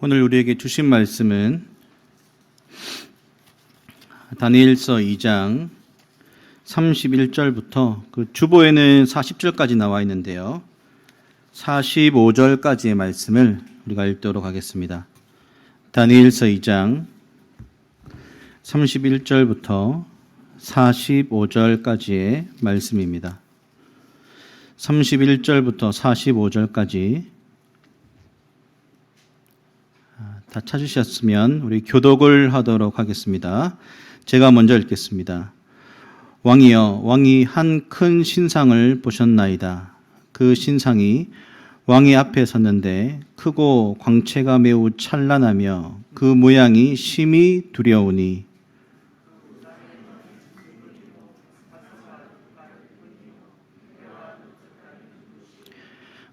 오늘 우리에게 주신 말씀은 다니엘서 2장 31절부터 그 주보에는 40절까지 나와 있는데요. 45절까지의 말씀을 우리가 읽도록 하겠습니다. 다니엘서 2장 31절부터 45절까지의 말씀입니다. 31절부터 45절까지 다 찾으셨으면 우리 교독을 하도록 하겠습니다. 제가 먼저 읽겠습니다. 왕이여, 왕이 한 큰 신상을 보셨나이다. 그 신상이 왕의 앞에 섰는데 크고 광채가 매우 찬란하며 그 모양이 심히 두려우니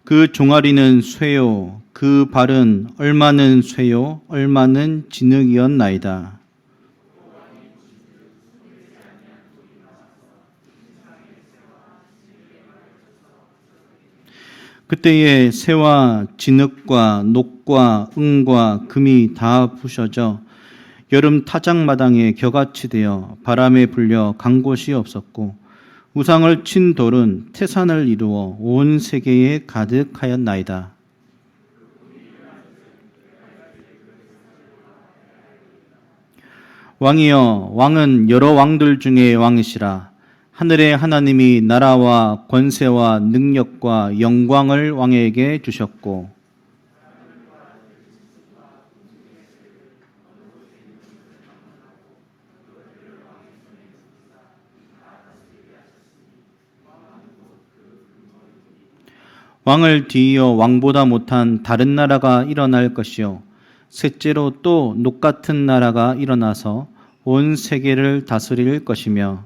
그 종아리는 쇠요, 그 발은 얼마는 쇠요, 얼마는 진흙이었나이다. 그때에 쇠와 진흙과 녹과 은과 금이 다 부셔져 여름 타작마당에 겨같이 되어 바람에 불려 간 곳이 없었고 우상을 친 돌은 태산을 이루어 온 세계에 가득하였나이다. 왕이여, 왕은 여러 왕들 중에 왕이시라. 하늘의 하나님이 나라와 권세와 능력과 영광을 왕에게 주셨고 왕을 뒤이어 왕보다 못한 다른 나라가 일어날 것이요 셋째로 또 녹 같은 나라가 일어나서 온 세계를 다스릴 것이며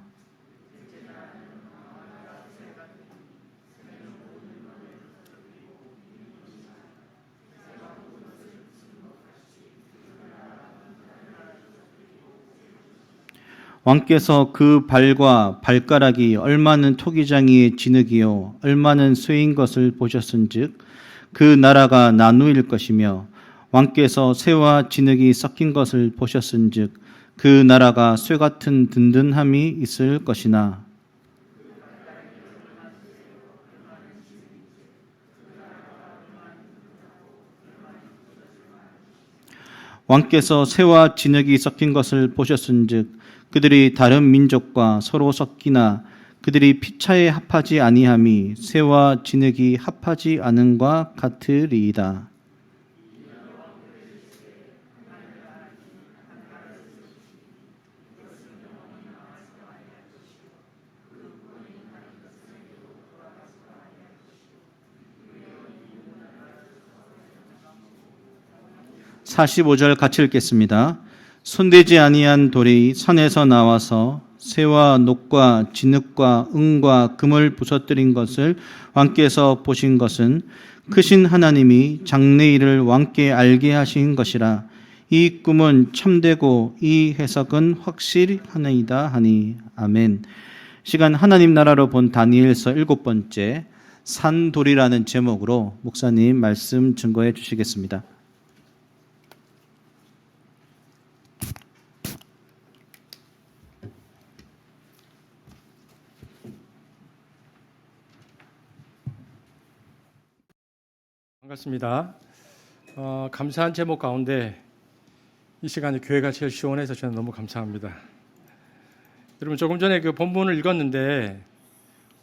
왕께서 그 발과 발가락이 얼마는 토기장이의 진흙이요 얼마는 쇠인 것을 보셨은즉 그 나라가 나누일 것이며 왕께서 쇠와 진흙이 섞인 것을 보셨은즉 그 나라가 쇠 같은 든든함이 있을 것이나 왕께서 쇠와 진흙이 섞인 것을 보셨은즉 그들이 다른 민족과 서로 섞이나 그들이 피차에 합하지 아니함이 쇠와 진흙이 합하지 않음과 같으리이다. (45절) 같이 읽겠습니다. 손대지 아니한 돌이 선에서 나와서 쇠와 녹과 진흙과 은과 금을 부서뜨린 것을 왕께서 보신 것은 크신 하나님이 장래일을 왕께 알게 하신 것이라. 이 꿈은 참되고 이 해석은 확실하니이다 하니. 아멘. 시간 하나님 나라로 본 다니엘서 7번째 산돌이라는 제목으로 목사님 말씀 증거해 주시겠습니다. 반갑습니다. 감사한 제목 가운데 이 시간에 교회가 제일 시원해서 저는 너무 감사합니다. 여러분 조금 전에 그 본문을 읽었는데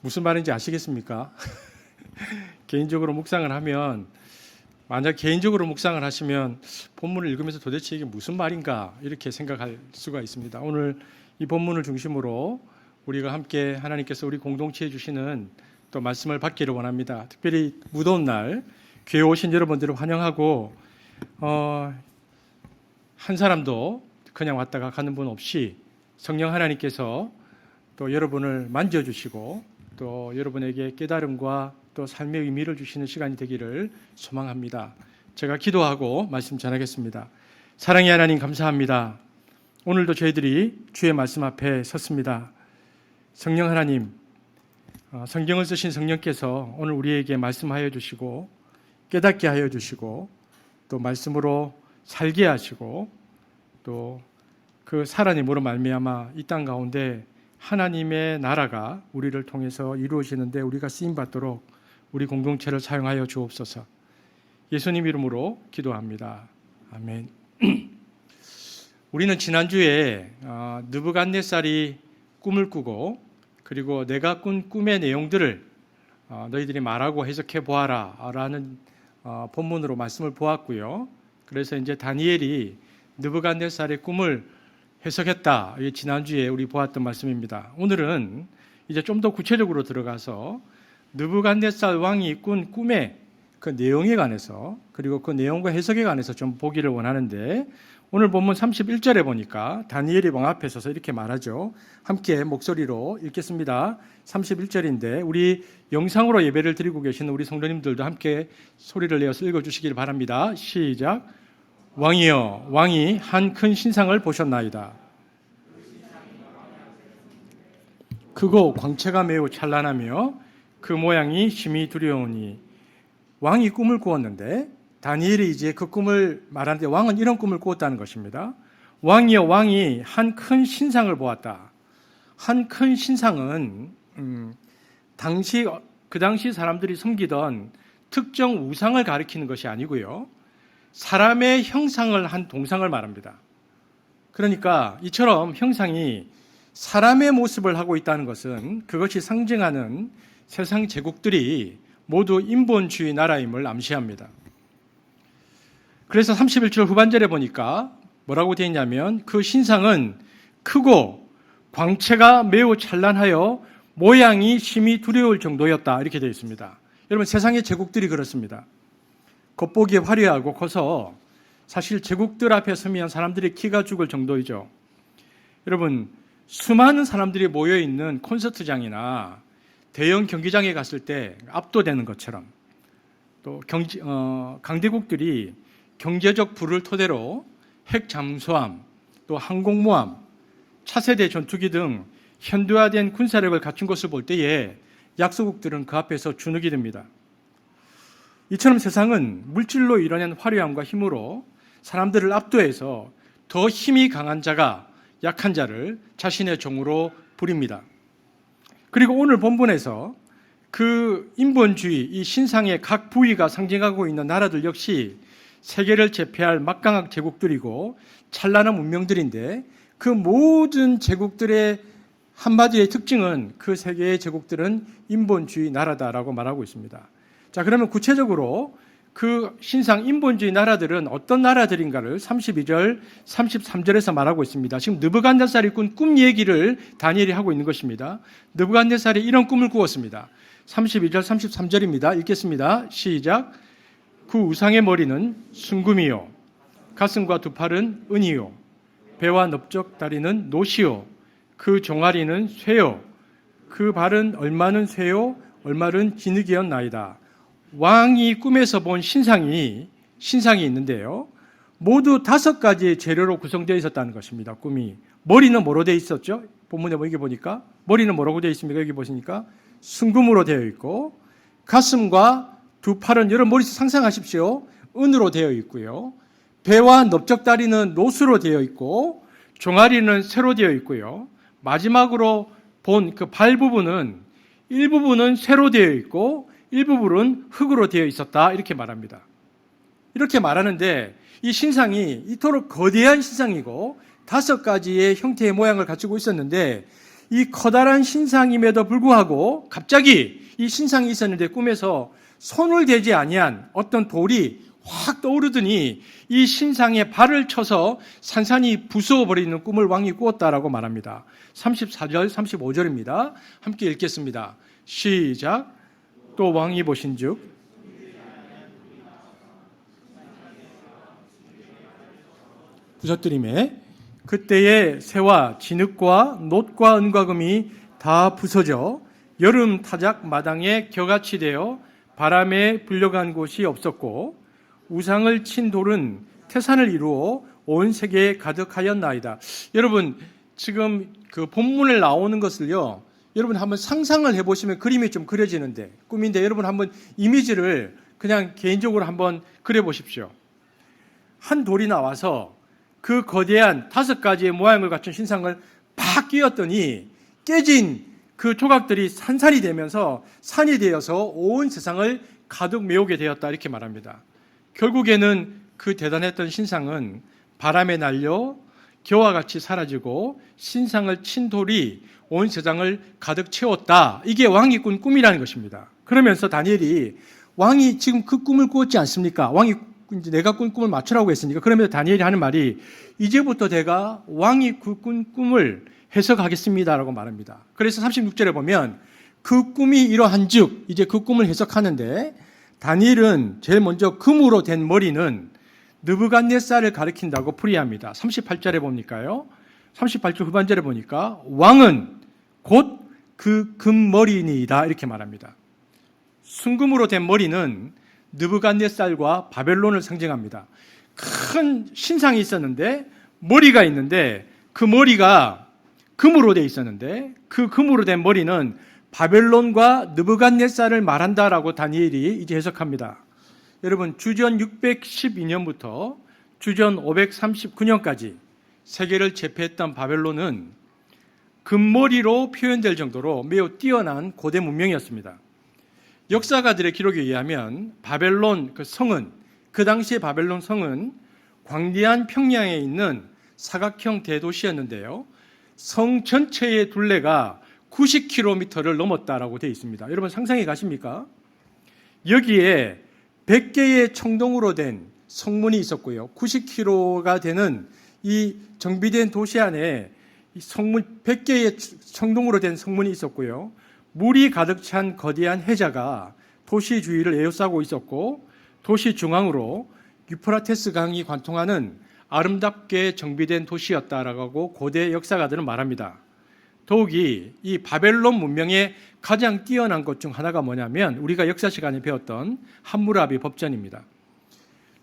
무슨 말인지 아시겠습니까? 개인적으로 묵상을 하면 만약 개인적으로 묵상을 하시면 본문을 읽으면서 도대체 이게 무슨 말인가 이렇게 생각할 수가 있습니다. 오늘 이 본문을 중심으로 우리가 함께 하나님께서 우리 공동체에 주시는 또 말씀을 받기를 원합니다. 특별히 무더운 날 교회 오신 여러분들을 환영하고 한 사람도 그냥 왔다가 가는 분 없이 성령 하나님께서 또 여러분을 만져주시고 또 여러분에게 깨달음과 또 삶의 의미를 주시는 시간이 되기를 소망합니다. 제가 기도하고 말씀 전하겠습니다. 사랑의 하나님 감사합니다. 오늘도 저희들이 주의 말씀 앞에 섰습니다. 성령 하나님, 성경을 쓰신 성령께서 오늘 우리에게 말씀하여 주시고 깨닫게 하여 주시고 또 말씀으로 살게 하시고 또 그 살아님으로 말미암아 이 땅 가운데 하나님의 나라가 우리를 통해서 이루어지는데 우리가 쓰임 받도록 우리 공동체를 사용하여 주옵소서. 예수님 이름으로 기도합니다. 아멘. 우리는 지난주에 느부갓네살이 꿈을 꾸고 그리고 내가 꾼 꿈의 내용들을 너희들이 말하고 해석해 보아라 라는 본문으로 말씀을 보았고요. 그래서 이제 다니엘이 느부갓네살의 꿈을 해석했다. 이게 지난주에 우리 보았던 말씀입니다. 오늘은 이제 좀 더 구체적으로 들어가서 느부갓네살 왕이 꾼 꿈의 그 내용에 관해서 그리고 그 내용과 해석에 관해서 좀 보기를 원하는데 오늘 본문 31절에 보니까 다니엘이 왕 앞에 서서 이렇게 말하죠. 함께 목소리로 읽겠습니다. 31절인데 우리 영상으로 예배를 드리고 계시는 우리 성도님들도 함께 소리를 내어서 읽어주시길 바랍니다. 시작. 왕이여, 왕이 한 큰 신상을 보셨나이다. 크고 광채가 매우 찬란하며 그 모양이 심히 두려우니. 왕이 꿈을 꾸었는데 다니엘이 이제 그 꿈을 말하는데 왕은 이런 꿈을 꾸었다는 것입니다. 왕이여, 왕이 한 큰 신상을 보았다. 한 큰 신상은 그 당시 사람들이 섬기던 특정 우상을 가리키는 것이 아니고요. 사람의 형상을 한 동상을 말합니다. 그러니까 이처럼 형상이 사람의 모습을 하고 있다는 것은 그것이 상징하는 세상 제국들이 모두 인본주의 나라임을 암시합니다. 그래서 31절 후반절에 보니까 뭐라고 되어 있냐면 그 신상은 크고 광채가 매우 찬란하여 모양이 심히 두려울 정도였다 이렇게 되어 있습니다. 여러분 세상의 제국들이 그렇습니다. 겉보기에 화려하고 커서 사실 제국들 앞에 서면 사람들이 키가 죽을 정도이죠. 여러분 수많은 사람들이 모여있는 콘서트장이나 대형 경기장에 갔을 때 압도되는 것처럼 또 강대국들이 경제적 부를 토대로 핵 잠수함, 또 항공모함, 차세대 전투기 등 현대화된 군사력을 갖춘 것을 볼 때에 약소국들은 그 앞에서 주눅이 듭니다. 이처럼 세상은 물질로 이뤄낸 화려함과 힘으로 사람들을 압도해서 더 힘이 강한 자가 약한 자를 자신의 종으로 부립니다. 그리고 오늘 본문에서 그 인본주의, 이 신상의 각 부위가 상징하고 있는 나라들 역시 세계를 제패할 막강한 제국들이고 찬란한 문명들인데 그 모든 제국들의 한마디의 특징은 그 세계의 제국들은 인본주의 나라다라고 말하고 있습니다. 자, 그러면 구체적으로 그 신상 인본주의 나라들은 어떤 나라들인가를 32절, 33절에서 말하고 있습니다. 지금 느부갓네살이 꾼 꿈 얘기를 다니엘이 하고 있는 것입니다. 느부갓네살이 이런 꿈을 꾸었습니다. 32절, 33절입니다. 읽겠습니다. 시작. 그 우상의 머리는 순금이요, 가슴과 두 팔은 은이요, 배와 넓적 다리는 노시요, 그 종아리는 쇠요, 그 발은 얼마는 쇠요, 얼마는 진흙이었나이다. 왕이 꿈에서 본 신상이 있는데요. 모두 5가지의 재료로 구성되어 있었다는 것입니다. 꿈이. 머리는 뭐로 되어 있었죠? 본문에 여기 보니까 머리는 뭐라고 되어 있습니까? 여기 보시니까 순금으로 되어 있고 가슴과 두 팔은 여러분 머릿속 상상하십시오. 은으로 되어 있고요. 배와 넓적다리는 노수로 되어 있고 종아리는 쇠로 되어 있고요. 마지막으로 본 그 발 부분은 일부분은 쇠로 되어 있고 일부분은 흙으로 되어 있었다 이렇게 말합니다. 이렇게 말하는데 이 신상이 이토록 거대한 신상이고 5가지의 형태의 모양을 가지고 있었는데 이 커다란 신상임에도 불구하고 갑자기 이 신상이 있었는데 꿈에서 손을 대지 아니한 어떤 돌이 확 떠오르더니 이 신상에 발을 쳐서 산산이 부수어버리는 꿈을 왕이 꾸었다라고 말합니다. 34절, 35절입니다. 함께 읽겠습니다. 시작. 또 왕이 보신즉 부서뜨림에 그때의 새와 진흙과 놋과 은과 금이 다 부서져 여름 타작 마당에 겨같이 되어 바람에 불려간 곳이 없었고 우상을 친 돌은 태산을 이루어 온 세계에 가득하였나이다. 여러분 지금 그 본문에 나오는 것을요, 여러분 한번 상상을 해보시면 그림이 좀 그려지는데 꿈인데 여러분 한번 이미지를 그냥 개인적으로 한번 그려보십시오. 한 돌이 나와서 그 거대한 5가지의 모양을 갖춘 신상을 팍 끼웠더니 깨진 그 조각들이 산산이 되면서 산이 되어서 온 세상을 가득 메우게 되었다 이렇게 말합니다. 결국에는 그 대단했던 신상은 바람에 날려 겨와 같이 사라지고 신상을 친 돌이 온 세상을 가득 채웠다. 이게 왕이 꾼 꿈이라는 것입니다. 그러면서 다니엘이 왕이 지금 그 꿈을 꾸었지 않습니까? 왕이 이제 내가 꾼 꿈을 맞추라고 했으니까 그러면서 다니엘이 하는 말이 이제부터 내가 왕이 그 꾼 꿈을 해석하겠습니다라고 말합니다. 그래서 36절에 보면 그 꿈이 이러한즉 이제 그 꿈을 해석하는데 다니엘은 제일 먼저 금으로 된 머리는 느부갓네살을 가리킨다고 풀이합니다. 38절에 보니까요. 38절 후반절에 보니까 왕은 곧 그 금머리니이다 이렇게 말합니다. 순금으로 된 머리는 느부갓네살과 바벨론을 상징합니다. 큰 신상이 있었는데 머리가 있는데 그 머리가 금으로 되어 있었는데 그 금으로 된 머리는 바벨론과 느부갓네살을 말한다라고 다니엘이 이제 해석합니다. 여러분 주전 612년부터 주전 539년까지 세계를 제패했던 바벨론은 금머리로 표현될 정도로 매우 뛰어난 고대 문명이었습니다. 역사가들의 기록에 의하면 바벨론 그 성은 그 당시의 바벨론 성은 광대한 평양에 있는 사각형 대도시였는데요. 성 전체의 둘레가 90km를 넘었다라고 되어 있습니다. 여러분 상상해 가십니까? 여기에 100개의 청동으로 된 성문이 있었고요. 90km가 되는 이 정비된 도시 안에 이 성문 100개의 청동으로 된 성문이 있었고요. 물이 가득 찬 거대한 해자가 도시 주위를 에워싸고 있었고 도시 중앙으로 유프라테스 강이 관통하는 아름답게 정비된 도시였다라고 고대 역사가들은 말합니다. 더욱이 이 바벨론 문명의 가장 뛰어난 것 중 하나가 뭐냐면 우리가 역사 시간에 배웠던 함무라비 법전입니다.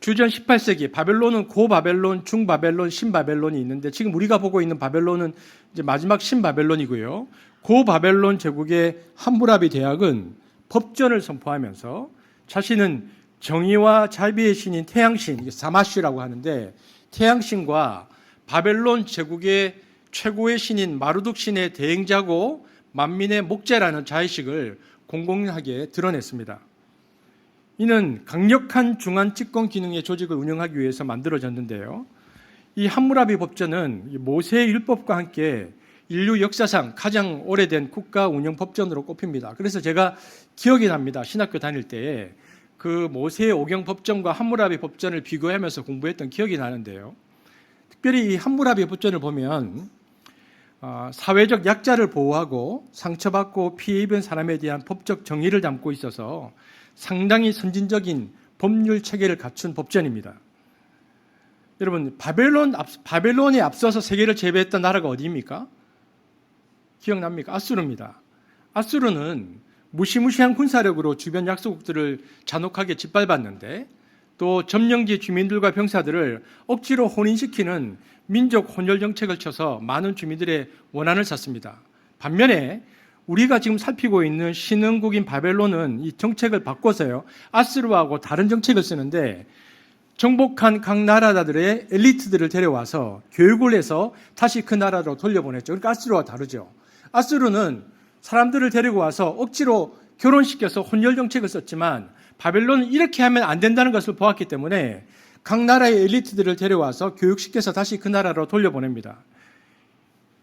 주전 18세기 바벨론은 고바벨론, 중바벨론, 신바벨론이 있는데 지금 우리가 보고 있는 바벨론은 이제 마지막 신바벨론이고요. 고바벨론 제국의 함무라비 대학은 법전을 선포하면서 자신은 정의와 자비의 신인 태양신, 사마슈라고 하는데 태양신과 바벨론 제국의 최고의 신인 마르둑 신의 대행자고 만민의 목재라는 자의식을 공공하게 드러냈습니다. 이는 강력한 중앙 집권 기능의 조직을 운영하기 위해서 만들어졌는데요. 이 함무라비 법전은 모세의 율법과 함께 인류 역사상 가장 오래된 국가 운영 법전으로 꼽힙니다. 그래서 제가 기억이 납니다. 신학교 다닐 때에 그 모세의 오경 법전과 함무라비 법전을 비교하면서 공부했던 기억이 나는데요. 특별히 이 함무라비 법전을 보면 사회적 약자를 보호하고 상처받고 피해 입은 사람에 대한 법적 정의를 담고 있어서 상당히 선진적인 법률 체계를 갖춘 법전입니다. 여러분 바벨론에 앞서서 세계를 제패했던 나라가 어디입니까? 기억납니까? 아수르입니다. 아수르는 무시무시한 군사력으로 주변 약소국들을 잔혹하게 짓밟았는데 또 점령지 주민들과 병사들을 억지로 혼인시키는 민족 혼혈 정책을 쳐서 많은 주민들의 원한을 샀습니다. 반면에 우리가 지금 살피고 있는 신흥국인 바벨론은 이 정책을 바꿔서요. 아수르하고 다른 정책을 쓰는데 정복한 각 나라들의 엘리트들을 데려와서 교육을 해서 다시 그 나라로 돌려보냈죠. 그러니까 아수르와 다르죠. 아수르는 사람들을 데리고 와서 억지로 결혼시켜서 혼혈 정책을 썼지만 바벨론은 이렇게 하면 안 된다는 것을 보았기 때문에 각 나라의 엘리트들을 데려와서 교육시켜서 다시 그 나라로 돌려보냅니다.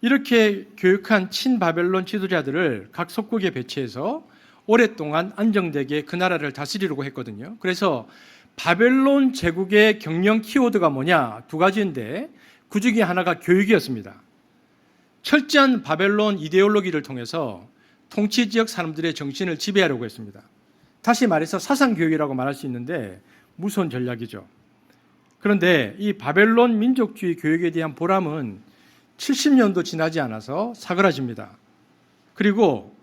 이렇게 교육한 친바벨론 지도자들을 각 속국에 배치해서 오랫동안 안정되게 그 나라를 다스리려고 했거든요. 그래서 바벨론 제국의 경영 키워드가 뭐냐? 2가지인데 그 중에 하나가 교육이었습니다. 철저한 바벨론 이데올로기를 통해서 통치 지역 사람들의 정신을 지배하려고 했습니다. 다시 말해서 사상교육이라고 말할 수 있는데 무서운 전략이죠. 그런데 이 바벨론 민족주의 교육에 대한 보람은 70년도 지나지 않아서 사그라집니다. 그리고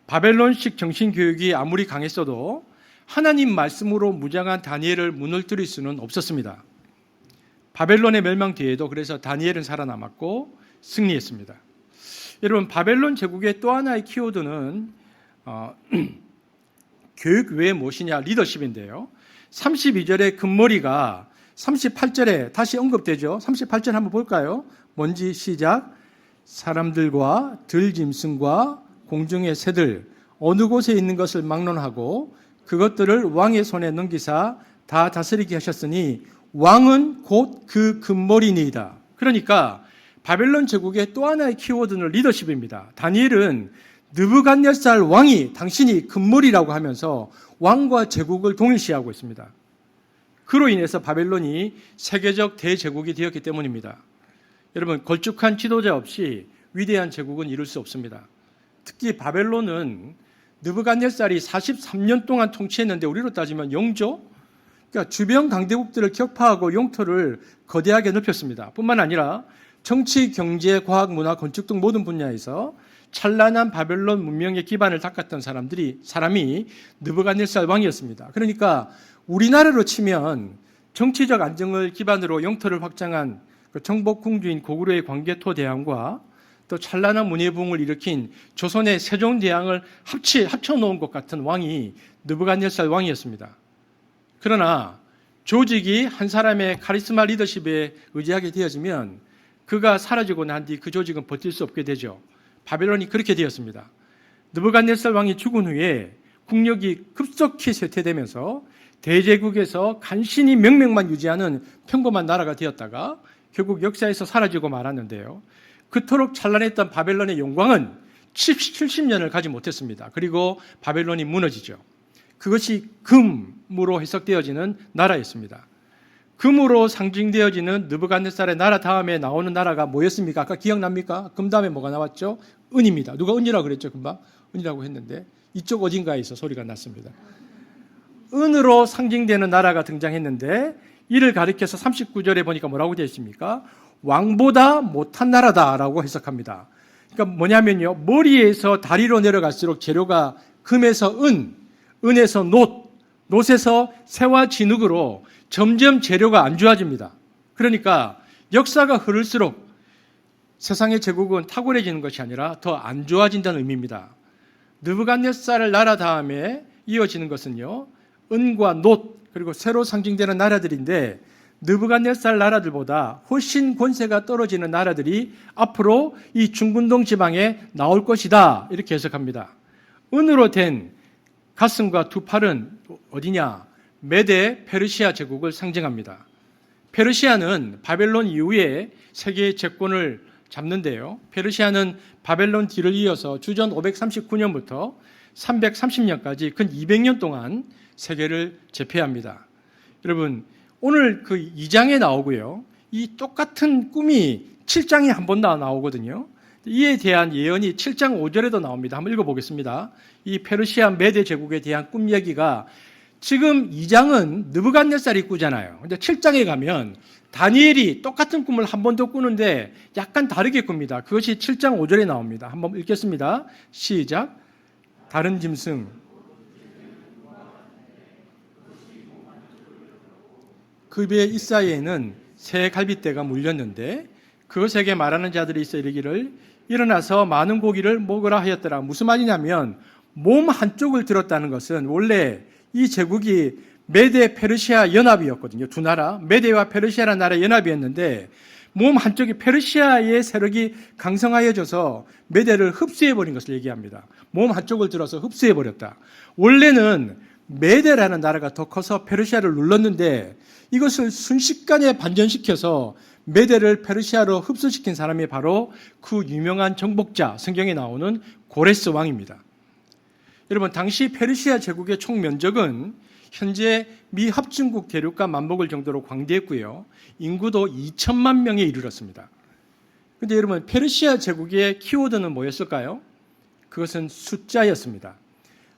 바벨론식 정신교육이 아무리 강했어도 하나님 말씀으로 무장한 다니엘을 무너뜨릴 수는 없었습니다. 바벨론의 멸망 뒤에도 그래서 다니엘은 살아남았고 승리했습니다. 여러분 바벨론 제국의 또 하나의 키워드는 교육 외에 무엇이냐? 리더십인데요. 32절에 금머리가 38절에 다시 언급되죠. 38절 한번 볼까요? 뭔지 시작. 사람들과 들짐승과 공중의 새들 어느 곳에 있는 것을 막론하고 그것들을 왕의 손에 넘기사 다 다스리게 하셨으니 왕은 곧 그 금머리니이다. 그러니까 바벨론 제국의 또 하나의 키워드는 리더십입니다. 다니엘은 느부갓네살 왕이 당신이 금머리라고 하면서 왕과 제국을 동일시하고 있습니다. 그로 인해서 바벨론이 세계적 대제국이 되었기 때문입니다. 여러분, 걸쭉한 지도자 없이 위대한 제국은 이룰 수 없습니다. 특히 바벨론은 느부갓네살이 43년 동안 통치했는데 우리로 따지면 영조, 그러니까 주변 강대국들을 격파하고 영토를 거대하게 넓혔습니다. 뿐만 아니라 정치, 경제, 과학, 문화, 건축 등 모든 분야에서 찬란한 바벨론 문명의 기반을 닦았던 사람이 느부갓네살 왕이었습니다. 그러니까 우리나라로 치면 정치적 안정을 기반으로 영토를 확장한 정복 궁주인 고구려의 광개토 대왕과 또 찬란한 문예부흥을 일으킨 조선의 세종대왕을 합쳐놓은 것 같은 왕이 느부갓네살 왕이었습니다. 그러나 조직이 한 사람의 카리스마 리더십에 의지하게 되어지면 그가 사라지고 난 뒤 그 조직은 버틸 수 없게 되죠. 바벨론이 그렇게 되었습니다. 느부갓네살 왕이 죽은 후에 국력이 급속히 쇠퇴되면서 대제국에서 간신히 명맥만 유지하는 평범한 나라가 되었다가 결국 역사에서 사라지고 말았는데요. 그토록 찬란했던 바벨론의 영광은 70년을 가지 못했습니다. 그리고 바벨론이 무너지죠. 그것이 금으로 해석되어지는 나라였습니다. 금으로 상징되어지는 느부갓네살의 나라 다음에 나오는 나라가 뭐였습니까? 아까 기억납니까? 금 다음에 뭐가 나왔죠? 은입니다. 누가 은이라고 그랬죠? 금방 은이라고 했는데 이쪽 어딘가에서 소리가 났습니다. 은으로 상징되는 나라가 등장했는데 이를 가리켜서 39절에 보니까 뭐라고 되어 있습니까? 왕보다 못한 나라다라고 해석합니다. 그러니까 뭐냐면요, 머리에서 다리로 내려갈수록 재료가 금에서 은, 은에서 놋, 놋에서 새와 진흙으로 점점 재료가 안 좋아집니다. 그러니까 역사가 흐를수록 세상의 제국은 탁월해지는 것이 아니라 더 안 좋아진다는 의미입니다. 느부갓네살 나라 다음에 이어지는 것은요, 은과 놋 그리고 새로 상징되는 나라들인데 느부갓네살 나라들보다 훨씬 권세가 떨어지는 나라들이 앞으로 이 중근동 지방에 나올 것이다, 이렇게 해석합니다. 은으로 된 가슴과 두 팔은 어디냐? 메데 페르시아 제국을 상징합니다. 페르시아는 바벨론 이후에 세계의 제권을 잡는데요. 페르시아는 바벨론 뒤를 이어서 주전 539년부터 330년까지 근 200년 동안 세계를 제패합니다. 여러분, 오늘 그 2장에 나오고요. 이 똑같은 꿈이 7장에 한 번 더 나오거든요. 이에 대한 예언이 7장 5절에도 나옵니다. 한번 읽어보겠습니다. 이 페르시아 메데 제국에 대한 꿈 얘기가 지금 2장은 느부갓네살이 꾸잖아요. 근데 7장에 가면 다니엘이 똑같은 꿈을 한 번 더 꾸는데 약간 다르게 꿉니다. 그것이 7장 5절에 나옵니다. 한번 읽겠습니다. 시작. 다른 짐승 그 배의 이사이에는 새 갈빗대가 물렸는데 그것에게 말하는 자들이 있어 이르기를 일어나서 많은 고기를 먹으라 하였더라. 무슨 말이냐면 몸 한쪽을 들었다는 것은 원래 이 제국이 메데 페르시아 연합이었거든요. 두 나라, 메데와 페르시아라는 나라의 연합이었는데 몸 한쪽이 페르시아의 세력이 강성하여져서 메데를 흡수해버린 것을 얘기합니다. 몸 한쪽을 들어서 흡수해버렸다. 원래는 메데라는 나라가 더 커서 페르시아를 눌렀는데 이것을 순식간에 반전시켜서 메데를 페르시아로 흡수시킨 사람이 바로 그 유명한 정복자, 성경에 나오는 고레스 왕입니다. 여러분, 당시 페르시아 제국의 총 면적은 현재 미 합중국 대륙과 맞먹을 정도로 광대했고요. 인구도 2천만 명에 이르렀습니다. 그런데 여러분, 페르시아 제국의 키워드는 뭐였을까요? 그것은 숫자였습니다.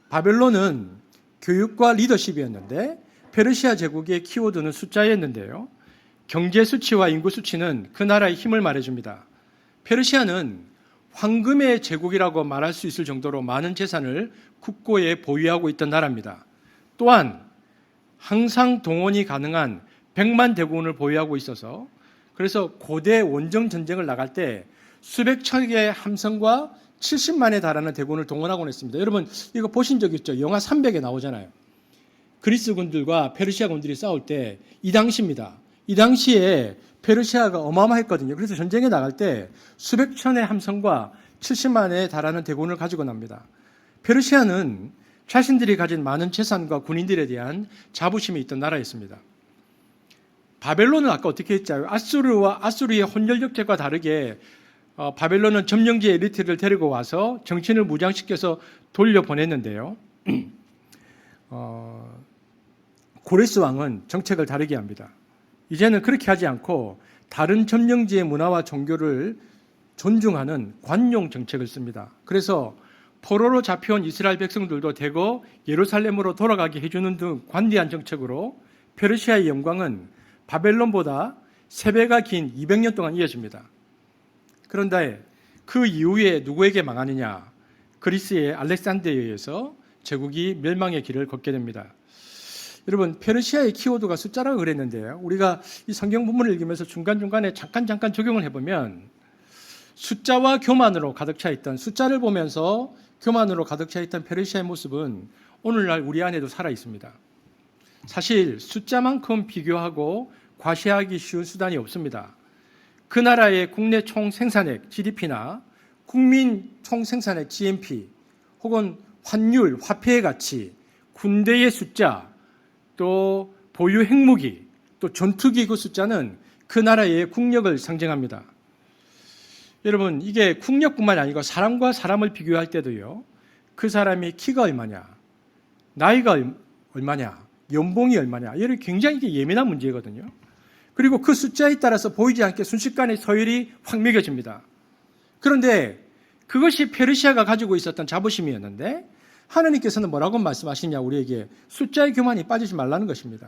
바벨론은 교육과 리더십이었는데 페르시아 제국의 키워드는 숫자였는데요. 경제 수치와 인구 수치는 그 나라의 힘을 말해줍니다. 페르시아는 황금의 제국이라고 말할 수 있을 정도로 많은 재산을 국고에 보유하고 있던 나라입니다. 또한 항상 동원이 가능한 100만 대군을 보유하고 있어서 그래서 고대 원정 전쟁을 나갈 때 수백 척의 함선과 70만에 달하는 대군을 동원하곤 했습니다. 여러분 이거 보신 적 있죠? 영화 300에 나오잖아요. 그리스 군들과 페르시아 군들이 싸울 때 이 당시입니다. 이 당시에 페르시아가 어마어마했거든요. 그래서 전쟁에 나갈 때 수백 천의 함선과 70만에 달하는 대군을 가지고 납니다. 페르시아는 자신들이 가진 많은 재산과 군인들에 대한 자부심이 있던 나라였습니다. 바벨론은 아까 어떻게 했죠? 아수르의 혼혈족제과 다르게 바벨론은 점령지 엘리트를 데리고 와서 정신을 무장시켜서 돌려보냈는데요. 고레스 왕은 정책을 다르게 합니다. 이제는 그렇게 하지 않고 다른 점령지의 문화와 종교를 존중하는 관용 정책을 씁니다. 그래서 포로로 잡혀온 이스라엘 백성들도 대거 예루살렘으로 돌아가게 해주는 등 관대한 정책으로 페르시아의 영광은 바벨론보다 3배가 긴 200년 동안 이어집니다. 그런데 그 이후에 누구에게 망하느냐? 그리스의 알렉산더에 의해서 제국이 멸망의 길을 걷게 됩니다. 여러분, 페르시아의 키워드가 숫자라고 그랬는데요. 우리가 이 성경 본문을 읽으면서 중간중간에 잠깐 적용을 해보면 숫자와 교만으로 가득 차 있던, 숫자를 보면서 교만으로 가득 차 있던 페르시아의 모습은 오늘날 우리 안에도 살아 있습니다. 사실 숫자만큼 비교하고 과시하기 쉬운 수단이 없습니다. 그 나라의 국내 총생산액 GDP나 국민 총생산액 GNP 혹은 환율, 화폐의 가치, 군대의 숫자, 또 보유 핵무기, 또 전투기구 숫자는 그 나라의 국력을 상징합니다. 여러분, 이게 국력뿐만 아니고 사람과 사람을 비교할 때도요, 그 사람이 키가 얼마냐, 나이가 얼마냐, 연봉이 얼마냐, 이런 굉장히 예민한 문제거든요. 그리고 그 숫자에 따라서 보이지 않게 순식간에 서열이 확 매겨집니다. 그런데 그것이 페르시아가 가지고 있었던 자부심이었는데 하나님께서는 뭐라고 말씀하시냐, 우리에게 숫자의 교만이 빠지지 말라는 것입니다.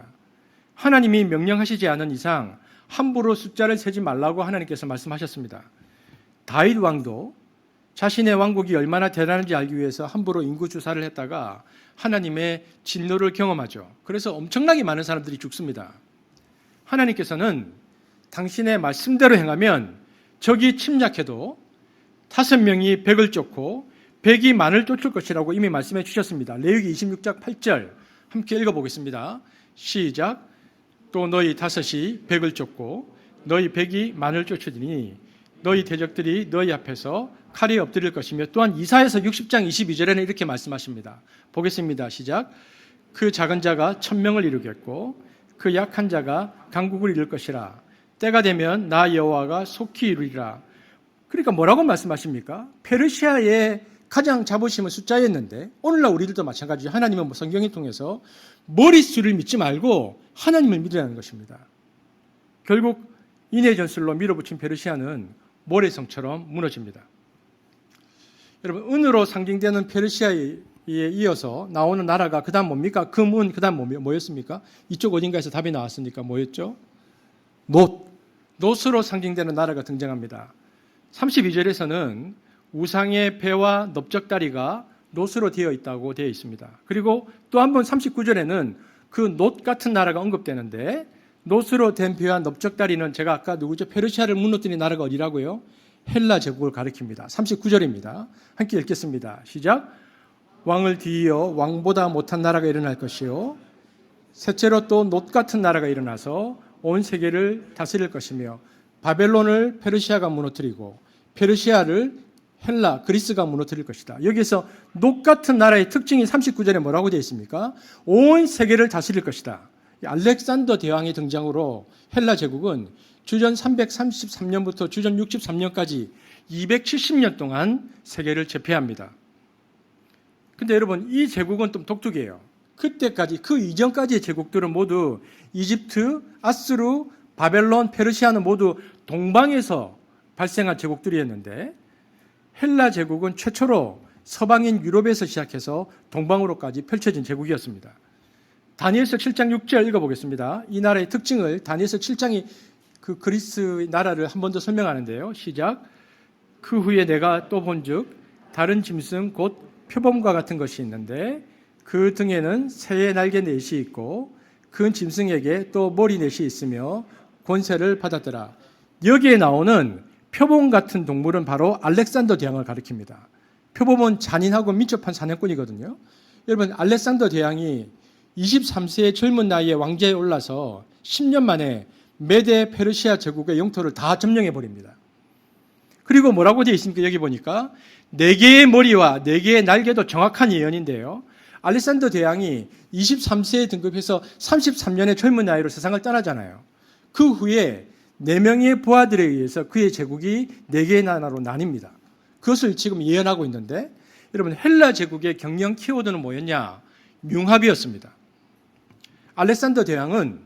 하나님이 명령하시지 않은 이상 함부로 숫자를 세지 말라고 하나님께서 말씀하셨습니다. 다윗 왕도 자신의 왕국이 얼마나 대단한지 알기 위해서 함부로 인구 주사를 했다가 하나님의 진노를 경험하죠. 그래서 엄청나게 많은 사람들이 죽습니다. 하나님께서는 당신의 말씀대로 행하면 적이 침략해도 5명이 100을 쫓고 100이 만을 쫓을 것이라고 이미 말씀해 주셨습니다. 레위기 26장 8절 함께 읽어보겠습니다. 시작. 또 너희 5이 100을 쫓고 너희 100이 만을 쫓으리니 너희 대적들이 너희 앞에서 칼이 엎드릴 것이며, 또한 이사야서 60장 22절에는 이렇게 말씀하십니다. 보겠습니다. 시작. 그 작은 자가 1000명을 이루겠고 그 약한 자가 강국을 이룰 것이라. 때가 되면 나 여호와가 속히 이루리라. 그러니까 뭐라고 말씀하십니까? 페르시아의 가장 자부심은 숫자였는데 오늘날 우리들도 마찬가지죠. 하나님은 성경을 통해서 머릿수를 믿지 말고 하나님을 믿으라는 것입니다. 결국 인해 전술로 밀어붙인 페르시아는 모래성처럼 무너집니다. 여러분, 은으로 상징되는 페르시아에 이어서 나오는 나라가 그 다음 뭡니까? 금은 그 다음 뭐였습니까? 이쪽 어딘가에서 답이 나왔으니까 뭐였죠? 놋으로 상징되는 나라가 등장합니다. 32절에서는 우상의 배와 넓적다리가 놋으로 되어 있다고 되어 있습니다. 그리고 또 한 번 39절에는 그 놋 같은 나라가 언급되는데, 놋으로 된 배와 넓적다리는 제가 아까 페르시아를 무너뜨린 나라가 어디라고요? 헬라 제국을 가리킵니다. 39절입니다. 함께 읽겠습니다. 시작. 왕을 뒤이어 왕보다 못한 나라가 일어날 것이요, 셋째로 또 놋 같은 나라가 일어나서 온 세계를 다스릴 것이며, 바벨론을 페르시아가 무너뜨리고 페르시아를 헬라, 그리스가 무너뜨릴 것이다. 여기에서 놋 같은 나라의 특징이 39절에 뭐라고 되어 있습니까? 온 세계를 다스릴 것이다. 알렉산더 대왕의 등장으로 헬라 제국은 주전 333년부터 주전 63년까지 270년 동안 세계를 제패합니다. 근데 여러분, 이 제국은 좀 독특해요. 그때까지, 그 이전까지의 제국들은 모두 이집트, 아수르, 바벨론, 페르시아는 모두 동방에서 발생한 제국들이었는데, 헬라 제국은 최초로 서방인 유럽에서 시작해서 동방으로까지 펼쳐진 제국이었습니다. 다니엘서 7장 6절 읽어보겠습니다. 이 나라의 특징을 다니엘서 7장이 그 그리스 나라를 한 번 더 설명하는데요. 시작. 그 후에 내가 또 본즉 다른 짐승 곧 표범과 같은 것이 있는데 그 등에는 새의 날개 넷이 있고 그 짐승에게 또 머리 넷이 있으며 권세를 받았더라. 여기에 나오는 표범 같은 동물은 바로 알렉산더 대왕을 가리킵니다. 표범은 잔인하고 민첩한 사냥꾼이거든요. 여러분, 알렉산더 대왕이 23세의 젊은 나이에 왕좌에 올라서 10년 만에 메데 페르시아 제국의 영토를 다 점령해 버립니다. 그리고 뭐라고 되어 있습니까? 여기 보니까 4개의 머리와 4개의 날개도 정확한 예언인데요. 알렉산더 대왕이 23세에 등극해서 33년의 젊은 나이로 세상을 떠나잖아요. 그 후에 4명의 부하들에 의해서 그의 제국이 4개의 나라로 나뉩니다. 그것을 지금 예언하고 있는데, 여러분, 헬라 제국의 경영 키워드는 뭐였냐? 융합이었습니다. 알렉산더 대왕은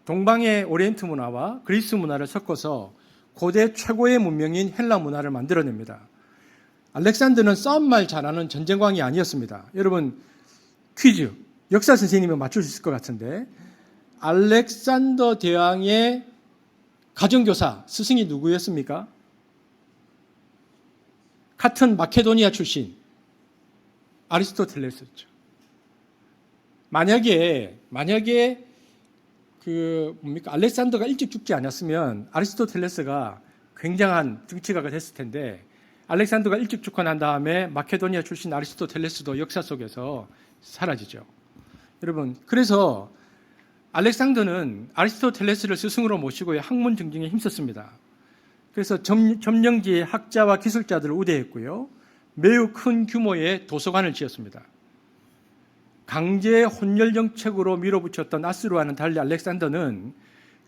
동방의 오리엔트 문화와 그리스 문화를 섞어서 고대 최고의 문명인 헬라 문화를 만들어냅니다. 알렉산더는 싸움말 잘하는 전쟁광이 아니었습니다. 여러분, 퀴즈, 역사 선생님은 맞출 수 있을 것 같은데, 알렉산더 대왕의 가정교사, 스승이 누구였습니까? 같은 마케도니아 출신 아리스토텔레스였죠. 만약에 알렉산더가 일찍 죽지 않았으면 아리스토텔레스가 굉장한 정치가가 됐을 텐데, 알렉산더가 일찍 죽고 난 다음에 마케도니아 출신 아리스토텔레스도 역사 속에서 사라지죠. 여러분, 그래서 알렉산더는 아리스토텔레스를 스승으로 모시고 학문 증진에 힘썼습니다. 그래서 점령지의 학자와 기술자들을 우대했고요. 매우 큰 규모의 도서관을 지었습니다. 강제 혼혈 정책으로 밀어붙였던 아스루와는 달리 알렉산더는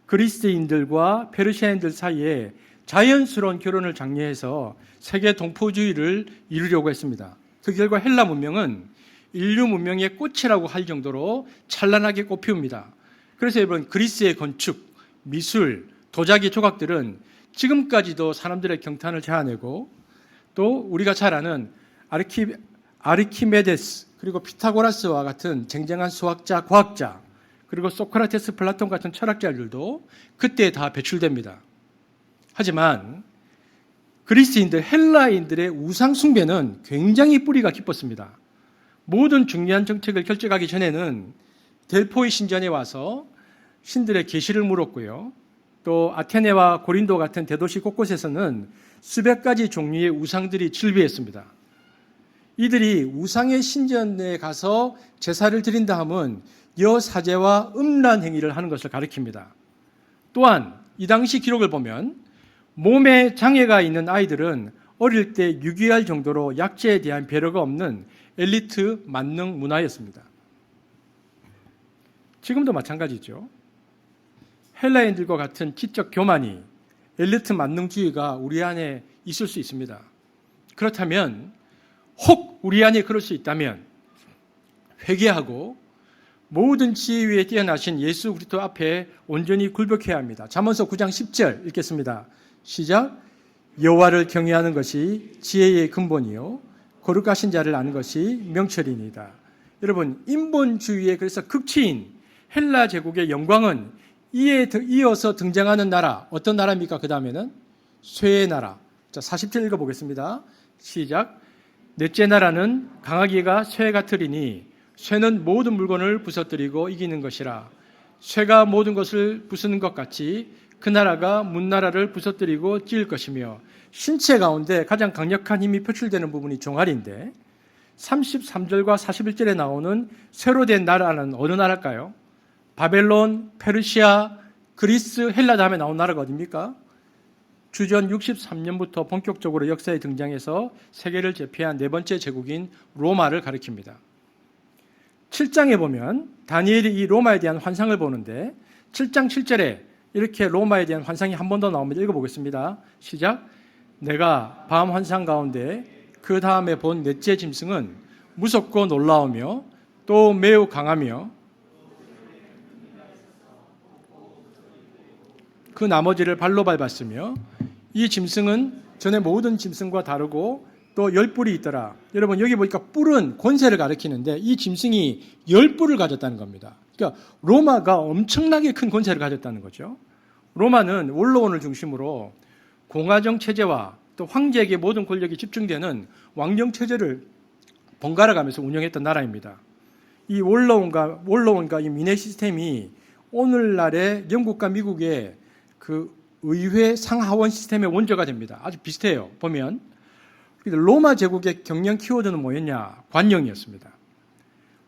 그리스인들과 페르시아인들 사이에 자연스러운 결혼을 장려해서 세계 동포주의를 이루려고 했습니다. 그 결과 헬라 문명은 인류 문명의 꽃이라고 할 정도로 찬란하게 꽃피웁니다. 그래서 여러분, 그리스의 건축, 미술, 도자기 조각들은 지금까지도 사람들의 경탄을 자아내고, 또 우리가 잘 아는 아르키메데스 그리고 피타고라스와 같은 쟁쟁한 수학자, 과학자, 그리고 소크라테스, 플라톤 같은 철학자들도 그때 다 배출됩니다. 하지만 그리스인들, 헬라인들의 우상 숭배는 굉장히 뿌리가 깊었습니다. 모든 중요한 정책을 결정하기 전에는 델포이 신전에 와서 신들의 계시를 물었고요. 또 아테네와 고린도 같은 대도시 곳곳에서는 수백 가지 종류의 우상들이 즐비했습니다. 이들이 우상의 신전에 가서 제사를 드린다 함은 여사제와 음란 행위를 하는 것을 가리킵니다. 또한 이 당시 기록을 보면 몸에 장애가 있는 아이들은 어릴 때 유기할 정도로 약자에 대한 배려가 없는 엘리트 만능 문화였습니다. 지금도 마찬가지죠. 헬라인들과 같은 지적 교만이, 엘리트 만능주의가 우리 안에 있을 수 있습니다. 그렇다면, 혹 우리 안에 그럴 수 있다면 회개하고 모든 지혜 위에 뛰어나신 예수 그리스도 앞에 온전히 굴복해야 합니다. 잠언서 9장 10절 읽겠습니다. 시작. 여호와를 경외하는 것이 지혜의 근본이요 거룩하신 자를 아는 것이 명철이니이다. 여러분, 인본주의의 그래서 극치인 헬라 제국의 영광은 이에 이어서 등장하는 나라, 어떤 나라입니까? 그 다음에는 쇠의 나라. 자, 40절 읽어보겠습니다. 시작. 넷째 나라는 강하기가 쇠 같으리니 쇠는 모든 물건을 부서뜨리고 이기는 것이라. 쇠가 모든 것을 부수는 것 같이 그 나라가 문나라를 부서뜨리고 찢을 것이며, 신체 가운데 가장 강력한 힘이 표출되는 부분이 종아리인데, 33절과 41절에 나오는 쇠로 된 나라는 어느 나라일까요? 바벨론, 페르시아, 그리스, 헬라 다음에 나온 나라가 어디입니까? 주전 63년부터 본격적으로 역사에 등장해서 세계를 제패한 네 번째 제국인 로마를 가리킵니다. 7장에 보면 다니엘이 이 로마에 대한 환상을 보는데 7장 7절에 이렇게 로마에 대한 환상이 한 번 더 나옵니다. 읽어보겠습니다. 시작. 내가 밤 환상 가운데 그 다음에 본 넷째 짐승은 무섭고 놀라우며 또 매우 강하며 그 나머지를 발로 밟았으며, 이 짐승은 전에 모든 짐승과 다르고 또 10뿔이 있더라. 여러분, 여기 보니까 뿔은 권세를 가리키는데 이 짐승이 10뿔을 가졌다는 겁니다. 그러니까 로마가 엄청나게 큰 권세를 가졌다는 거죠. 로마는 원로원을 중심으로 공화정 체제와 또 황제에게 모든 권력이 집중되는 왕정 체제를 번갈아 가면서 운영했던 나라입니다. 이 원로원과 이 민의 시스템이 오늘날의 영국과 미국의 그 의회 상하원 시스템의 원조가 됩니다. 아주 비슷해요. 보면 로마 제국의 경영 키워드는 뭐였냐? 관용이었습니다.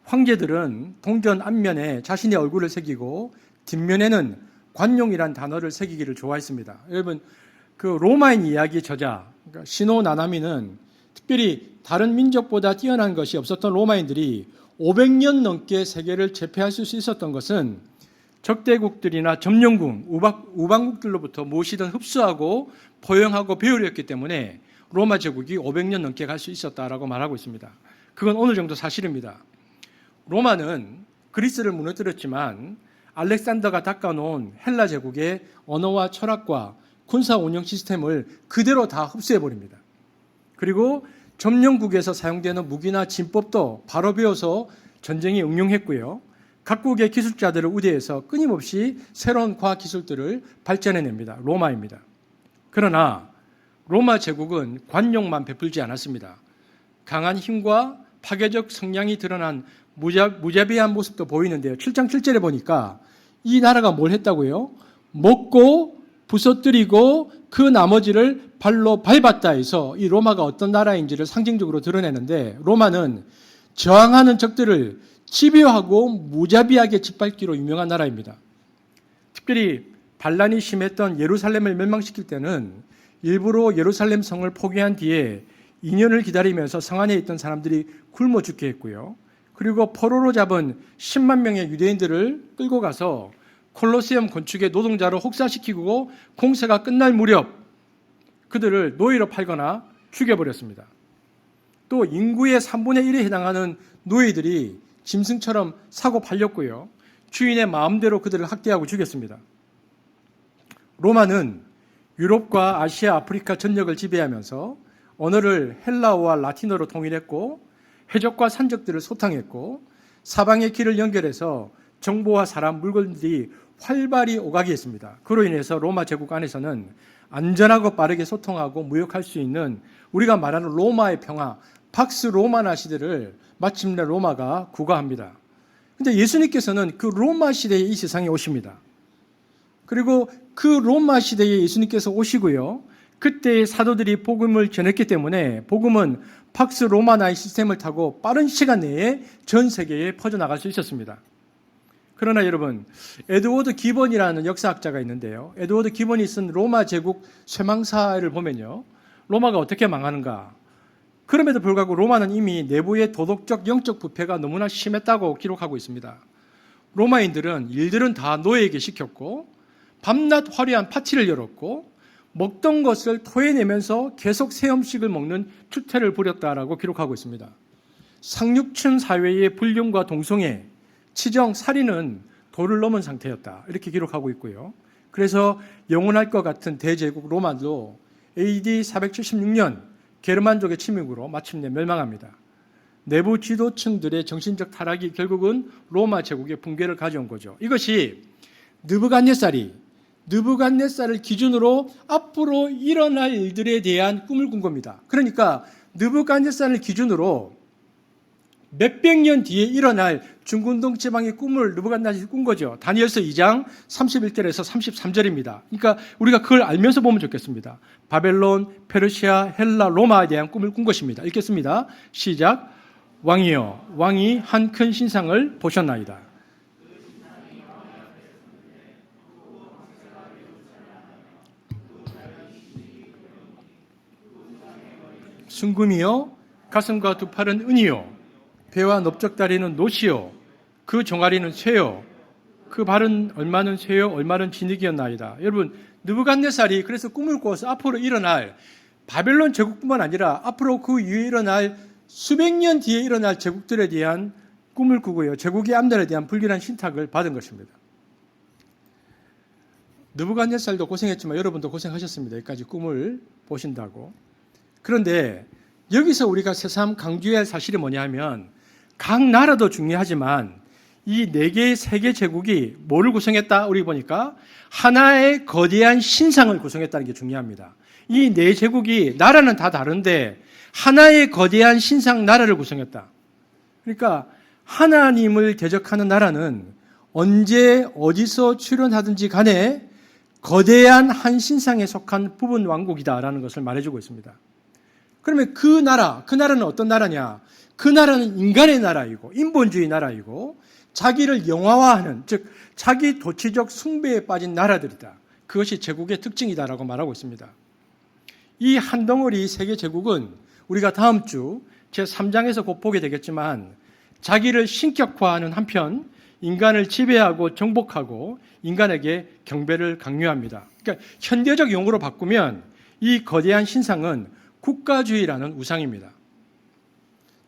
황제들은 동전 앞면에 자신의 얼굴을 새기고 뒷면에는 관용이란 단어를 새기기를 좋아했습니다. 여러분, 그 로마인 이야기 저자 그러니까 시노 나나미는 특별히 다른 민족보다 뛰어난 것이 없었던 로마인들이 500년 넘게 세계를 제패할 수 있었던 것은 적대국들이나 점령국, 우방국들로부터 무엇이든 흡수하고 포용하고 배우렸기 때문에 로마 제국이 500년 넘게 갈 수 있었다라고 말하고 있습니다. 그건 어느 정도 사실입니다. 로마는 그리스를 무너뜨렸지만 알렉산더가 닦아놓은 헬라 제국의 언어와 철학과 군사 운영 시스템을 그대로 다 흡수해버립니다. 그리고 점령국에서 사용되는 무기나 진법도 바로 배워서 전쟁에 응용했고요. 각국의 기술자들을 우대해서 끊임없이 새로운 과학 기술들을 발전해냅니다. 로마입니다. 그러나 로마 제국은 관용만 베풀지 않았습니다. 강한 힘과 파괴적 성향이 드러난 무자비한 모습도 보이는데요. 7장 7절에 보니까 이 나라가 뭘 했다고요? 먹고 부서뜨리고 그 나머지를 발로 밟았다 해서 이 로마가 어떤 나라인지를 상징적으로 드러내는데 로마는 저항하는 적들을 집요하고 무자비하게 짓밟기로 유명한 나라입니다. 특별히 반란이 심했던 예루살렘을 멸망시킬 때는 일부러 예루살렘 성을 포기한 뒤에 2년을 기다리면서 성 안에 있던 사람들이 굶어 죽게 했고요. 그리고 포로로 잡은 10만 명의 유대인들을 끌고 가서 콜로세움 건축의 노동자로 혹사시키고 공세가 끝날 무렵 그들을 노예로 팔거나 죽여버렸습니다. 또 인구의 3분의 1에 해당하는 노예들이 짐승처럼 사고 팔렸고요. 주인의 마음대로 그들을 학대하고 죽였습니다. 로마는 유럽과 아시아, 아프리카 전역을 지배하면서 언어를 헬라어와 라틴어로 통일했고 해적과 산적들을 소탕했고 사방의 길을 연결해서 정보와 사람, 물건들이 활발히 오가게 했습니다. 그로 인해서 로마 제국 안에서는 안전하고 빠르게 소통하고 무역할 수 있는 우리가 말하는 로마의 평화, 팍스 로마나 시대를 마침내 로마가 구가합니다. 그런데 예수님께서는 그 로마 시대에 이 세상에 오십니다. 그리고 그 로마 시대에 예수님께서 오시고요. 그때의 사도들이 복음을 전했기 때문에 복음은 팍스 로마나의 시스템을 타고 빠른 시간 내에 전 세계에 퍼져나갈 수 있었습니다. 그러나 여러분, 에드워드 기본이라는 역사학자가 있는데요. 에드워드 기본이 쓴 로마 제국 쇠망사를 보면요. 로마가 어떻게 망하는가. 그럼에도 불구하고 로마는 이미 내부의 도덕적, 영적 부패가 너무나 심했다고 기록하고 있습니다. 로마인들은 일들은 다 노예에게 시켰고 밤낮 화려한 파티를 열었고 먹던 것을 토해내면서 계속 새 음식을 먹는 추태를 부렸다라고 기록하고 있습니다. 상류층 사회의 불륜과 동성애, 치정, 살인은 도를 넘은 상태였다. 이렇게 기록하고 있고요. 그래서 영원할 것 같은 대제국 로마도 AD 476년 게르만족의 침입으로 마침내 멸망합니다. 내부 지도층들의 정신적 타락이 결국은 로마 제국의 붕괴를 가져온 거죠. 이것이 느부갓네살을 기준으로 앞으로 일어날 일들에 대한 꿈을 꾼 겁니다. 그러니까 느부갓네살을 기준으로 몇백 년 뒤에 일어날 중근동 지방의 꿈을 느부갓네살이 꾼 거죠. 다니엘서 2장 31절에서 33절입니다. 그러니까 우리가 그걸 알면서 보면 좋겠습니다. 바벨론, 페르시아, 헬라, 로마에 대한 꿈을 꾼 것입니다. 읽겠습니다. 시작. 왕이여, 왕이 한 큰 신상을 보셨나이다. 순금이요, 가슴과 두 팔은 은이요, 배와 넓적다리는 노시요, 그 종아리는 쇠요, 그 발은 얼마는 쇠요, 얼마는 진흙이었나이다. 여러분, 느부갓네살이 그래서 꿈을 꿔서 앞으로 일어날 바벨론 제국뿐만 아니라 앞으로 그 이후에 일어날 수백 년 뒤에 일어날 제국들에 대한 꿈을 꾸고요. 제국의 암달에 대한 불길한 신탁을 받은 것입니다. 느부갓네살도 고생했지만 여러분도 고생하셨습니다. 여기까지 꿈을 보신다고. 그런데 여기서 우리가 새삼 강조해야 할 사실이 뭐냐 하면 각 나라도 중요하지만 이 네 개의 세계 제국이 뭐를 구성했다? 우리 보니까 하나의 거대한 신상을 구성했다는 게 중요합니다. 이 네 제국이 나라는 다 다른데 하나의 거대한 신상 나라를 구성했다. 그러니까 하나님을 대적하는 나라는 언제 어디서 출현하든지 간에 거대한 한 신상에 속한 부분 왕국이다라는 것을 말해주고 있습니다. 그러면 그 나라는 어떤 나라냐? 그 나라는 인간의 나라이고 인본주의 나라이고 자기를 영화화하는, 즉 자기 도치적 숭배에 빠진 나라들이다. 그것이 제국의 특징이다라고 말하고 있습니다. 이 한 덩어리 세계 제국은 우리가 다음 주 제3장에서 곧 보게 되겠지만 자기를 신격화하는 한편 인간을 지배하고 정복하고 인간에게 경배를 강요합니다. 그러니까 현대적 용어로 바꾸면 이 거대한 신상은 국가주의라는 우상입니다.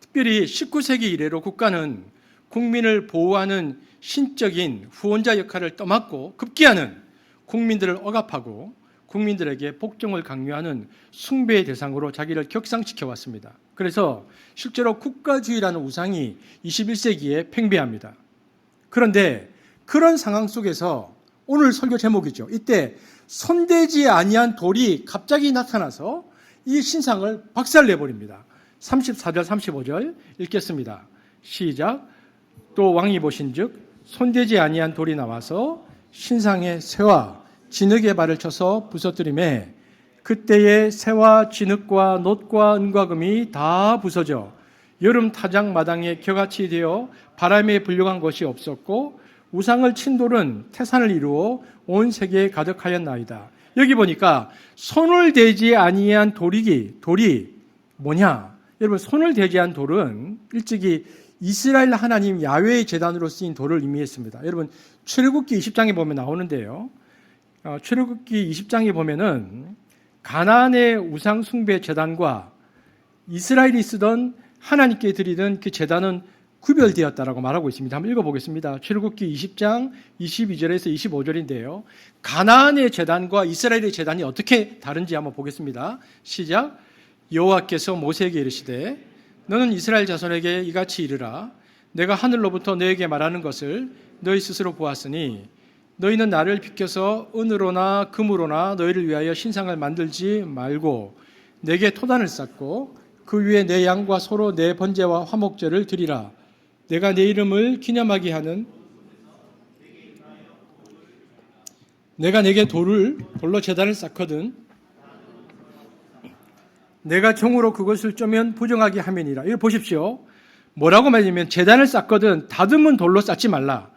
특별히 19세기 이래로 국가는 국민을 보호하는 신적인 후원자 역할을 떠맡고 급기야는 국민들을 억압하고 국민들에게 복종을 강요하는 숭배의 대상으로 자기를 격상시켜 왔습니다. 그래서 실제로 국가주의라는 우상이 21세기에 팽배합니다. 그런데 그런 상황 속에서 오늘 설교 제목이죠. 이때 손대지 아니한 돌이 갑자기 나타나서 이 신상을 박살내버립니다. 34절 35절 읽겠습니다. 시작. 또 왕이 보신즉 손대지 아니한 돌이 나와서 신상의 새와 진흙의 발을 쳐서 부서뜨리매 그때의 새와 진흙과 놋과 은과 금이 다 부서져 여름 타작 마당에 겨같이 되어 바람에 불려간 것이 없었고 우상을 친 돌은 태산을 이루어 온 세계에 가득하였나이다. 여기 보니까 손을 대지 아니한 돌이 뭐냐? 여러분, 손을 대지 않은 돌은 일찍이 이스라엘 하나님 야훼의 제단으로 쓰인 돌을 의미했습니다. 여러분, 출애굽기 20장에 보면 나오는데요. 출애굽기 20장에 보면은 가나안의 우상 숭배 제단과 이스라엘이 쓰던 하나님께 드리던 그 제단은 구별되었다라고 말하고 있습니다. 한번 읽어보겠습니다. 출애굽기 20장 22절에서 25절인데요. 가나안의 제단과 이스라엘의 제단이 어떻게 다른지 한번 보겠습니다. 시작. 여호와께서 모세에게 이르시되 너는 이스라엘 자손에게 이같이 이르라. 내가 하늘로부터 너에게 말하는 것을 너희 스스로 보았으니 너희는 나를 비켜서 은으로나 금으로나 너희를 위하여 신상을 만들지 말고 내게 토단을 쌓고 그 위에 내 양과 소로 내 번제와 화목제를 드리라. 내가 내 이름을 기념하게 하는 내가 내게 돌로 제단을 쌓거든 내가 정으로 그것을 쪼면 부정하게 하면이라. 이거 보십시오. 뭐라고 말하냐면 제단을 쌓거든 다듬은 돌로 쌓지 말라.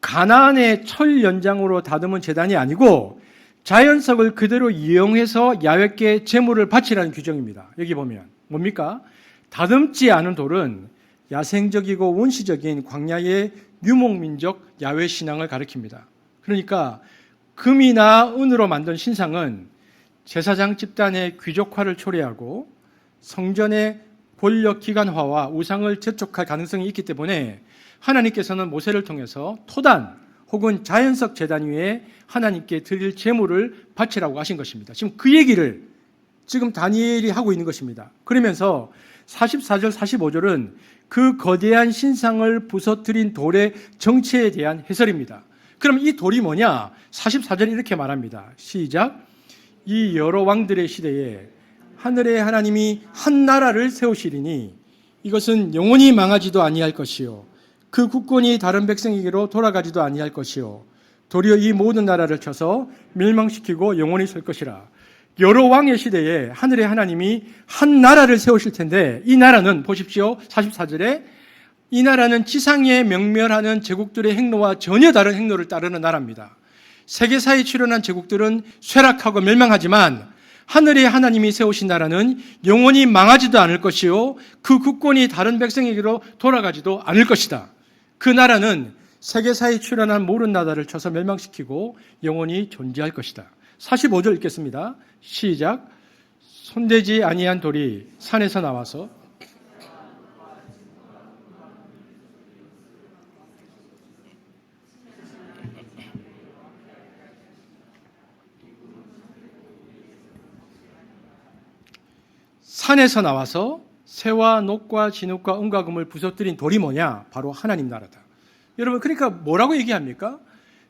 가나안의 철 연장으로 다듬은 제단이 아니고 자연석을 그대로 이용해서 야훼께 제물을 바치라는 규정입니다. 여기 보면 뭡니까? 다듬지 않은 돌은 야생적이고 원시적인 광야의 유목민족 야훼 신앙을 가리킵니다. 그러니까 금이나 은으로 만든 신상은 제사장 집단의 귀족화를 초래하고 성전의 권력 기관화와 우상을 재촉할 가능성이 있기 때문에 하나님께서는 모세를 통해서 토단 혹은 자연석 제단 위에 하나님께 드릴 제물을 바치라고 하신 것입니다. 지금 그 얘기를 지금 다니엘이 하고 있는 것입니다. 그러면서 44절 45절은 그 거대한 신상을 부서뜨린 돌의 정체에 대한 해설입니다. 그럼 이 돌이 뭐냐? 44절이 이렇게 말합니다. 시작. 이 여러 왕들의 시대에 하늘의 하나님이 한 나라를 세우시리니 이것은 영원히 망하지도 아니할 것이요 그 국권이 다른 백성에게로 돌아가지도 아니할 것이요 도리어 이 모든 나라를 쳐서 멸망시키고 영원히 설 것이라. 여러 왕의 시대에 하늘의 하나님이 한 나라를 세우실 텐데 이 나라는 보십시오. 44절에 이 나라는 지상에 명멸하는 제국들의 행로와 전혀 다른 행로를 따르는 나라입니다. 세계사에 출현한 제국들은 쇠락하고 멸망하지만 하늘의 하나님이 세우신 나라는 영원히 망하지도 않을 것이요 그 국권이 다른 백성에게로 돌아가지도 않을 것이다. 그 나라는 세계사에 출현한 모든 나라를 쳐서 멸망시키고 영원히 존재할 것이다. 45절 읽겠습니다. 시작. 손대지 아니한 돌이 산에서 나와서 산에서 나와서 새와 놋과 진흙과 은과 금을 부서뜨린 돌이 뭐냐? 바로 하나님 나라다. 여러분, 그러니까 뭐라고 얘기합니까?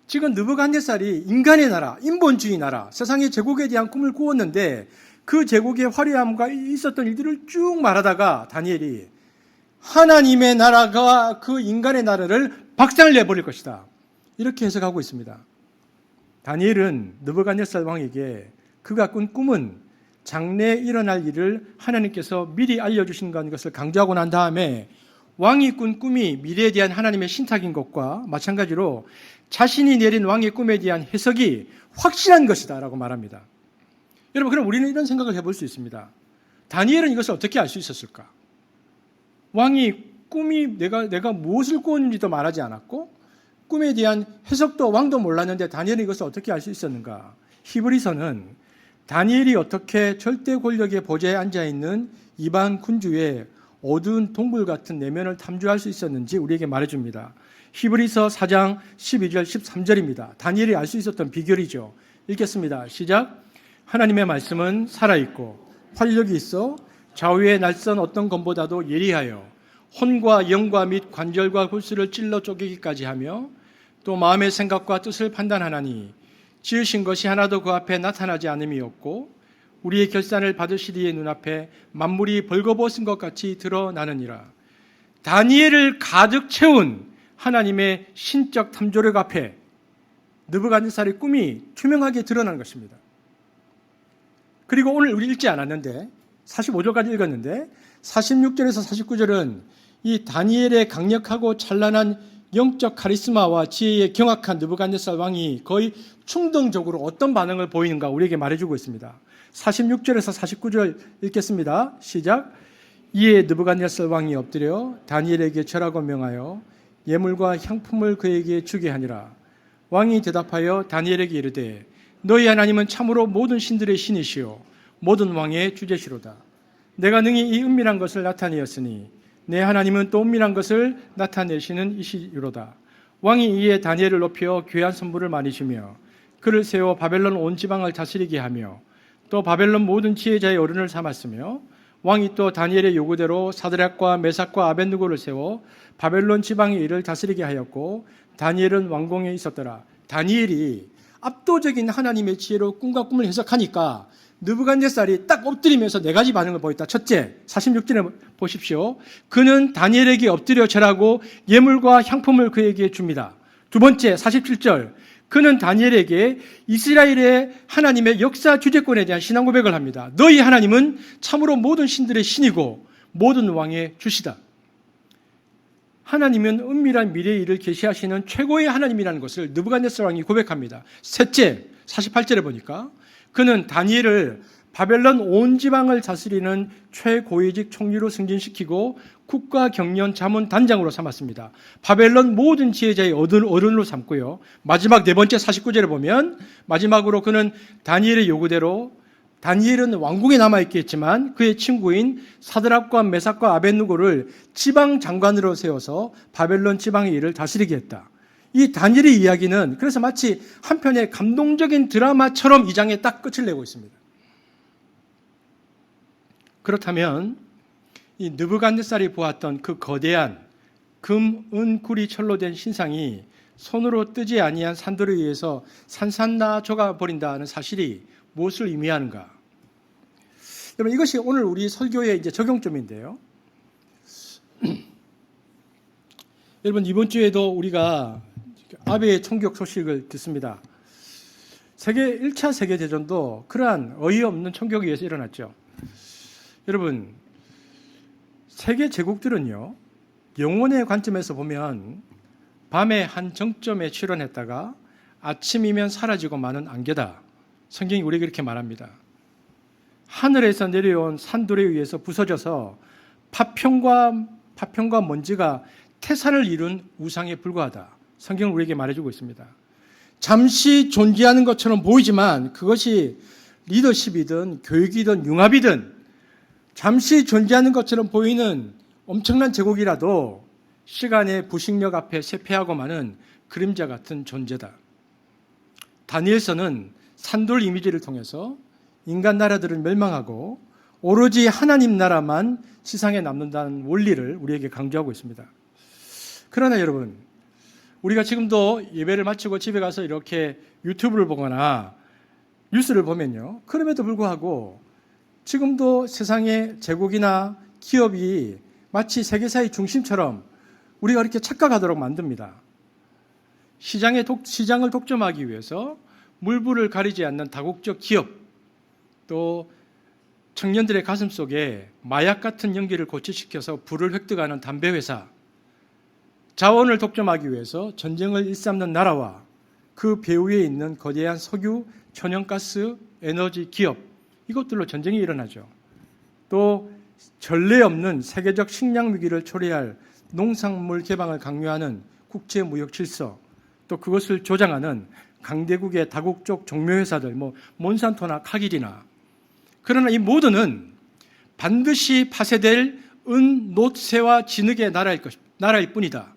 지금 느부갓네살이 인간의 나라, 인본주의 나라, 세상의 제국에 대한 꿈을 꾸었는데 그 제국의 화려함과 있었던 일들을 쭉 말하다가 다니엘이 하나님의 나라가 그 인간의 나라를 박살을 내버릴 것이다. 이렇게 해석하고 있습니다. 다니엘은 느부갓네살 왕에게 그가 꾼 꿈은 장래에 일어날 일을 하나님께서 미리 알려주신다는 것을 강조하고 난 다음에 왕이 꾼 꿈이 미래에 대한 하나님의 신탁인 것과 마찬가지로 자신이 내린 왕의 꿈에 대한 해석이 확실한 것이다 라고 말합니다. 여러분, 그럼 우리는 이런 생각을 해볼 수 있습니다. 다니엘은 이것을 어떻게 알 수 있었을까? 왕이 꿈이 내가 무엇을 꾸었는지도 말하지 않았고 꿈에 대한 해석도 왕도 몰랐는데 다니엘은 이것을 어떻게 알 수 있었는가? 히브리서는 다니엘이 어떻게 절대 권력의 보좌에 앉아있는 이방 군주의 어두운 동굴 같은 내면을 탐주할 수 있었는지 우리에게 말해줍니다. 히브리서 4장 12절 13절입니다. 다니엘이 알 수 있었던 비결이죠. 읽겠습니다. 시작. 하나님의 말씀은 살아있고 활력이 있어 좌우의 날선 어떤 검보다도 예리하여 혼과 영과 및 관절과 골수를 찔러 쪼개기까지 하며 또 마음의 생각과 뜻을 판단하나니 지으신 것이 하나도 그 앞에 나타나지 않음이 없고 우리의 결산을 받으시리의 눈앞에 만물이 벌거벗은 것 같이 드러나느니라. 다니엘을 가득 채운 하나님의 신적 탐조력 앞에 느부갓네살의 꿈이 투명하게 드러난 것입니다. 그리고 오늘 우리 읽지 않았는데 45절까지 읽었는데 46절에서 49절은 이 다니엘의 강력하고 찬란한 영적 카리스마와 지혜에 경악한 느부갓네살 왕이 거의 충동적으로 어떤 반응을 보이는가 우리에게 말해주고 있습니다. 46절에서 49절 읽겠습니다. 시작. 이에 느부갓네살 왕이 엎드려 다니엘에게 절하고 명하여 예물과 향품을 그에게 주게 하니라. 왕이 대답하여 다니엘에게 이르되 너희 하나님은 참으로 모든 신들의 신이시요 모든 왕의 주제시로다. 내가 능히 이 은밀한 것을 나타내었으니 내 하나님은 또 은밀한 것을 나타내시는 이시로다. 왕이 이에 다니엘을 높여 귀한 선물을 많이 주며 그를 세워 바벨론 온 지방을 다스리게 하며 또 바벨론 모든 지혜자의 어른을 삼았으며 왕이 또 다니엘의 요구대로 사드락과 메삭과 아벳느고를 세워 바벨론 지방의 일을 다스리게 하였고 다니엘은 왕궁에 있었더라. 다니엘이 압도적인 하나님의 지혜로 꿈과 꿈을 해석하니까 느부갓네살이 딱 엎드리면서 네 가지 반응을 보였다. 첫째, 46절에 보십시오. 그는 다니엘에게 엎드려 절하고 예물과 향품을 그에게 줍니다. 두 번째, 47절. 그는 다니엘에게 이스라엘의 하나님의 역사 주재권에 대한 신앙 고백을 합니다. 너희 하나님은 참으로 모든 신들의 신이고 모든 왕의 주시다. 하나님은 은밀한 미래의 일을 계시하시는 최고의 하나님이라는 것을 느부갓네살 왕이 고백합니다. 셋째, 48절에 보니까 그는 다니엘을 바벨론 온 지방을 다스리는 최고위직 총리로 승진시키고 국가 경련 자문 단장으로 삼았습니다. 바벨론 모든 지혜자의 어른으로 삼고요. 마지막 네 번째 49절에 보면 마지막으로 그는 다니엘의 요구대로 다니엘은 왕궁에 남아있겠지만 그의 친구인 사드락과 메삭과 아벳느고를 지방 장관으로 세워서 바벨론 지방의 일을 다스리게 했다. 이 다니엘의 이야기는 그래서 마치 한 편의 감동적인 드라마처럼 이 장에 딱 끝을 내고 있습니다. 그렇다면 이 느부갓네살이 보았던 그 거대한 금, 은, 구리, 철로 된 신상이 손으로 뜨지 아니한 산돌에 의해서 산산나져가 버린다는 사실이 무엇을 의미하는가? 여러분, 이것이 오늘 우리 설교의 이제 적용점인데요. 여러분, 이번 주에도 우리가 아베의 총격 소식을 듣습니다. 1차 세계대전도 그러한 어이없는 총격에 의해서 일어났죠. 여러분, 세계 제국들은요, 영혼의 관점에서 보면 밤에 한 정점에 출현했다가 아침이면 사라지고 마는 안개다. 성경이 우리에게 이렇게 말합니다. 하늘에서 내려온 산돌에 의해서 부서져서 파편과 먼지가 태산을 이룬 우상에 불과하다. 성경은 우리에게 말해주고 있습니다. 잠시 존재하는 것처럼 보이지만 그것이 리더십이든 교육이든 융합이든 잠시 존재하는 것처럼 보이는 엄청난 제국이라도 시간의 부식력 앞에 쇠퇴하고 마는 그림자 같은 존재다. 다니엘서는 산돌 이미지를 통해서 인간 나라들은 멸망하고 오로지 하나님 나라만 지상에 남는다는 원리를 우리에게 강조하고 있습니다. 그러나 여러분, 우리가 지금도 예배를 마치고 집에 가서 이렇게 유튜브를 보거나 뉴스를 보면요, 그럼에도 불구하고 지금도 세상의 제국이나 기업이 마치 세계사의 중심처럼 우리가 이렇게 착각하도록 만듭니다. 시장을 독점하기 위해서 물불을 가리지 않는 다국적 기업, 또 청년들의 가슴 속에 마약 같은 연기를 고취시켜서 부를 획득하는 담배 회사, 자원을 독점하기 위해서 전쟁을 일삼는 나라와 그 배후에 있는 거대한 석유, 천연가스, 에너지 기업, 이것들로 전쟁이 일어나죠. 또 전례 없는 세계적 식량 위기를 초래할 농산물 개방을 강요하는 국제무역 질서, 또 그것을 조장하는 강대국의 다국적 종묘회사들, 몬산토나 카길이나, 그러나 이 모두는 반드시 파쇄될 은, 놋, 새와 진흙의 나라일 뿐이다.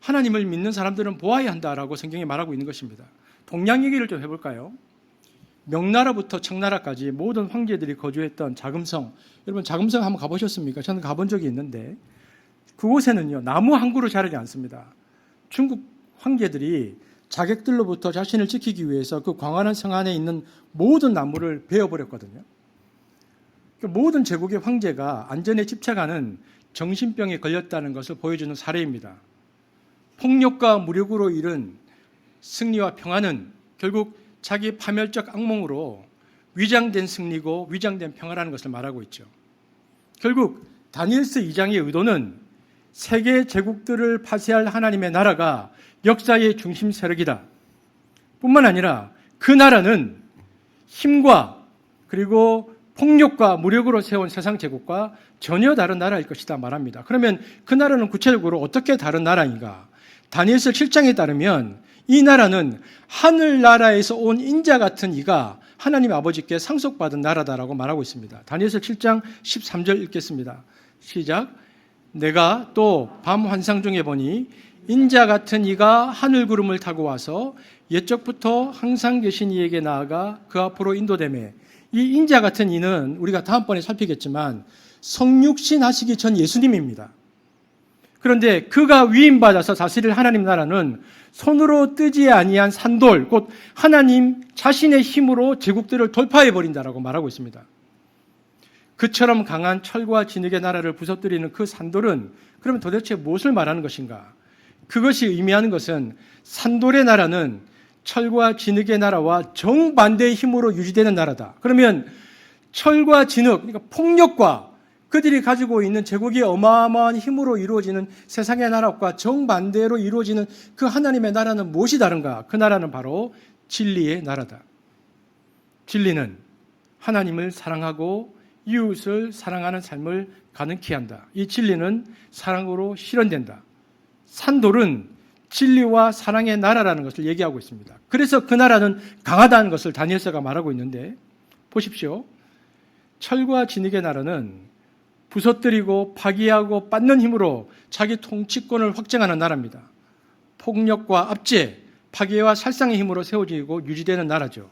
하나님을 믿는 사람들은 보아야 한다라고 성경이 말하고 있는 것입니다. 동양 얘기를 좀 해볼까요? 명나라부터 청나라까지 모든 황제들이 거주했던 자금성, 여러분 자금성 한번 가보셨습니까? 저는 가본 적이 있는데 그곳에는요 나무 한 그루 자라지 않습니다. 중국 황제들이 자객들로부터 자신을 지키기 위해서 그 광활한 성 안에 있는 모든 나무를 베어버렸거든요. 모든 제국의 황제가 안전에 집착하는 정신병에 걸렸다는 것을 보여주는 사례입니다. 폭력과 무력으로 이룬 승리와 평화는 결국 자기 파멸적 악몽으로 위장된 승리고 위장된 평화라는 것을 말하고 있죠. 결국 다니엘서 2장의 의도는 세계 제국들을 파쇄할 하나님의 나라가 역사의 중심 세력이다. 뿐만 아니라 그 나라는 힘과 그리고 폭력과 무력으로 세운 세상 제국과 전혀 다른 나라일 것이다 말합니다. 그러면 그 나라는 구체적으로 어떻게 다른 나라인가? 다니엘서 7장에 따르면 이 나라는 하늘나라에서 온 인자 같은 이가 하나님 아버지께 상속받은 나라다라고 말하고 있습니다. 다니엘서 7장 13절 읽겠습니다. 시작. 내가 또 밤 환상 중에 보니 인자 같은 이가 하늘 구름을 타고 와서 옛적부터 항상 계신 이에게 나아가 그 앞으로 인도되매, 이 인자 같은 이는 우리가 다음번에 살피겠지만 성육신 하시기 전 예수님입니다. 그런데 그가 위임받아서 다스릴 하나님 나라는 손으로 뜨지 아니한 산돌, 곧 하나님 자신의 힘으로 제국들을 돌파해 버린다라고 말하고 있습니다. 그처럼 강한 철과 진흙의 나라를 부서뜨리는 그 산돌은 그러면 도대체 무엇을 말하는 것인가? 그것이 의미하는 것은 산돌의 나라는 철과 진흙의 나라와 정반대의 힘으로 유지되는 나라다. 그러면 철과 진흙, 그러니까 폭력과 그들이 가지고 있는 제국의 어마어마한 힘으로 이루어지는 세상의 나라과 정반대로 이루어지는 그 하나님의 나라는 무엇이 다른가? 그 나라는 바로 진리의 나라다. 진리는 하나님을 사랑하고 이웃을 사랑하는 삶을 가능케 한다. 이 진리는 사랑으로 실현된다. 산돌은 진리와 사랑의 나라라는 것을 얘기하고 있습니다. 그래서 그 나라는 강하다는 것을 다니엘서가 말하고 있는데 보십시오. 철과 진흙의 나라는 부서뜨리고 파기하고 빻는 힘으로 자기 통치권을 확정하는 나라입니다. 폭력과 압제, 파괴와 살상의 힘으로 세워지고 유지되는 나라죠.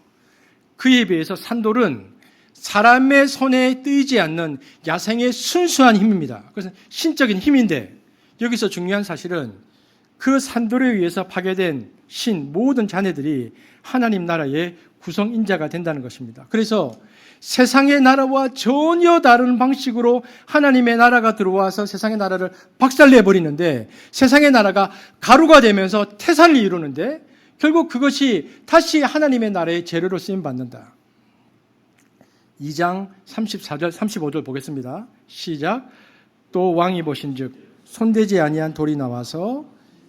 그에 비해서 산돌은 사람의 손에 뜨이지 않는 야생의 순수한 힘입니다. 그래서 신적인 힘인데 여기서 중요한 사실은 그 산돌에 의해서 파괴된 모든 자녀들이 하나님 나라의 구성인자가 된다는 것입니다. 그래서 세상의 나라와 전혀 다른 방식으로 하나님의 나라가 들어와서 세상의 나라를 박살내버리는데 세상의 나라가 가루가 되면서 태산을 이루는데 결국 그것이 다시 하나님의 나라의 재료로 쓰임받는다. 2장 34절 35절 보겠습니다. 시작. 또 왕이 보신즉 손대지 아니한 돌이 나와서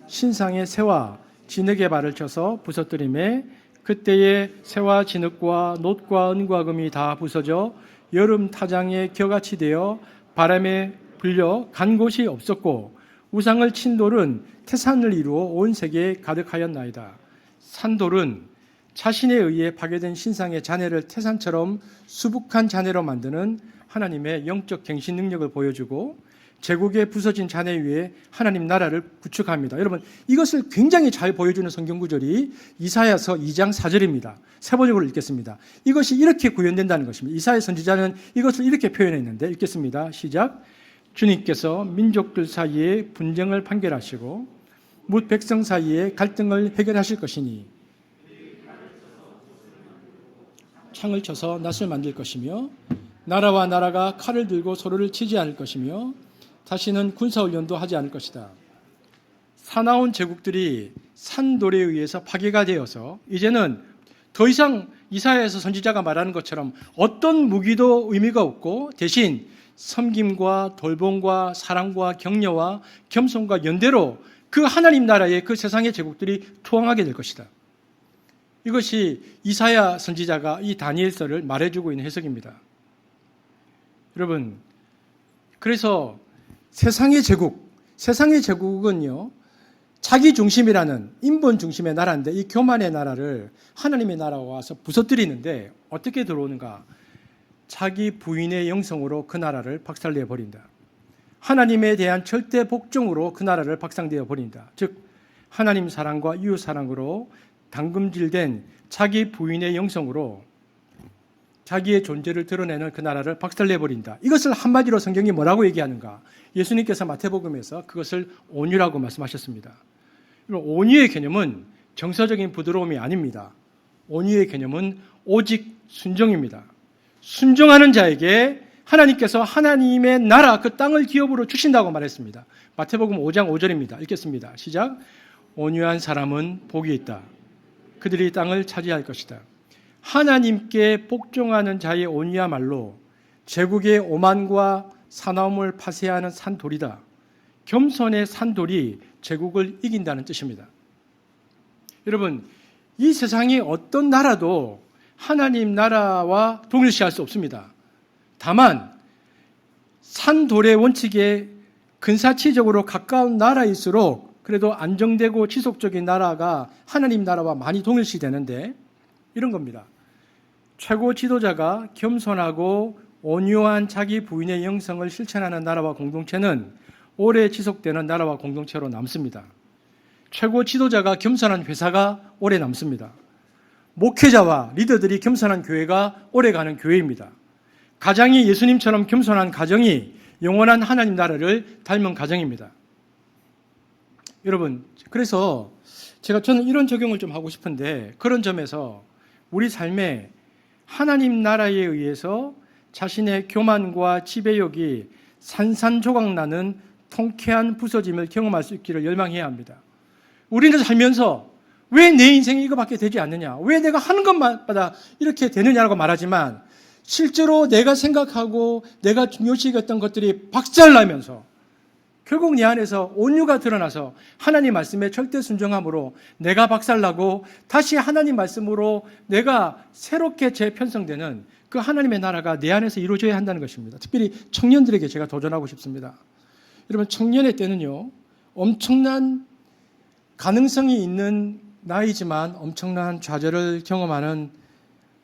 신상의 새와 진흙의 발을 쳐서 부서뜨리매 그때에 새와 진흙과 놋과 은과 금이 다 부서져 여름 타장에 겨같이 되어 바람에 불려 간 곳이 없었고 우상을 친 돌은 태산을 이루어 온 세계에 가득하였나이다. 산돌은 자신에 의해 파괴된 신상의 잔해를 태산처럼 수북한 잔해로 만드는 하나님의 영적 갱신 능력을 보여주고 제국의 부서진 잔해 위에 하나님 나라를 구축합니다. 여러분 이것을 굉장히 잘 보여주는 성경 구절이 이사야서 2장 4절입니다. 세번역으로 읽겠습니다. 이것이 이렇게 구현된다는 것입니다. 이사야 선지자는 이것을 이렇게 표현했는데 읽겠습니다. 시작. 주님께서 민족들 사이에 분쟁을 판결하시고 뭇 백성 사이에 갈등을 해결하실 것이니 창을 쳐서 낫을 만들 것이며 나라와 나라가 칼을 들고 서로를 치지 않을 것이며 다시는 군사훈련도 하지 않을 것이다. 사나운 제국들이 산돌에 의해서 파괴가 되어서 이제는 더 이상 이사야에서 선지자가 말하는 것처럼 어떤 무기도 의미가 없고 대신 섬김과 돌봄과 사랑과 격려와 겸손과 연대로 그 하나님 나라의 그 세상의 제국들이 투항하게 될 것이다. 이것이 이사야 선지자가 이 다니엘서를 말해주고 있는 해석입니다. 여러분, 그래서 세상의 제국은요, 자기 중심이라는 인본 중심의 나라인데 이 교만의 나라를 하나님의 나라가 와서 부서뜨리는데 어떻게 들어오는가? 자기 부인의 영성으로 그 나라를 박살내 버린다. 하나님에 대한 절대 복종으로 그 나라를 박상되어 버린다. 즉 하나님 사랑과 이웃 사랑으로 담금질된 자기 부인의 영성으로 자기의 존재를 드러내는 그 나라를 박살내 버린다. 이것을 한마디로 성경이 뭐라고 얘기하는가? 예수님께서 마태복음에서 그것을 온유라고 말씀하셨습니다. 온유의 개념은 정서적인 부드러움이 아닙니다. 온유의 개념은 오직 순종입니다. 순종하는 자에게 하나님께서 하나님의 나라 그 땅을 기업으로 주신다고 말했습니다. 마태복음 5장 5절입니다. 읽겠습니다. 시작. 온유한 사람은 복이 있다. 그들이 땅을 차지할 것이다. 하나님께 복종하는 자의 온유야말로 제국의 오만과 사나움을 파쇄하는 산돌이다. 겸손의 산돌이 제국을 이긴다는 뜻입니다. 여러분, 이 세상의 어떤 나라도 하나님 나라와 동일시할 수 없습니다. 다만 산돌의 원칙에 근사치적으로 가까운 나라일수록 그래도 안정되고 지속적인 나라가 하나님 나라와 많이 동일시되는데 이런 겁니다. 최고 지도자가 겸손하고 온유한 자기 부인의 영성을 실천하는 나라와 공동체는 오래 지속되는 나라와 공동체로 남습니다. 최고 지도자가 겸손한 회사가 오래 남습니다. 목회자와 리더들이 겸손한 교회가 오래가는 교회입니다. 가장이 예수님처럼 겸손한 가정이 영원한 하나님 나라를 닮은 가정입니다. 여러분, 그래서 저는 이런 적용을 좀 하고 싶은데 그런 점에서 우리 삶에 하나님 나라에 의해서 자신의 교만과 지배욕이 산산조각나는 통쾌한 부서짐을 경험할 수 있기를 열망해야 합니다. 우리는 살면서 왜 내 인생이 이거밖에 되지 않느냐, 왜 내가 하는 것마다 이렇게 되느냐라고 말하지만 실제로 내가 생각하고 내가 중요시 여겼던 것들이 박살나면서 결국 내 안에서 온유가 드러나서 하나님 말씀에 절대 순종함으로 내가 박살나고 다시 하나님 말씀으로 내가 새롭게 재편성되는 그 하나님의 나라가 내 안에서 이루어져야 한다는 것입니다. 특별히 청년들에게 제가 도전하고 싶습니다. 여러분, 청년의 때는요, 엄청난 가능성이 있는 나이지만 엄청난 좌절을 경험하는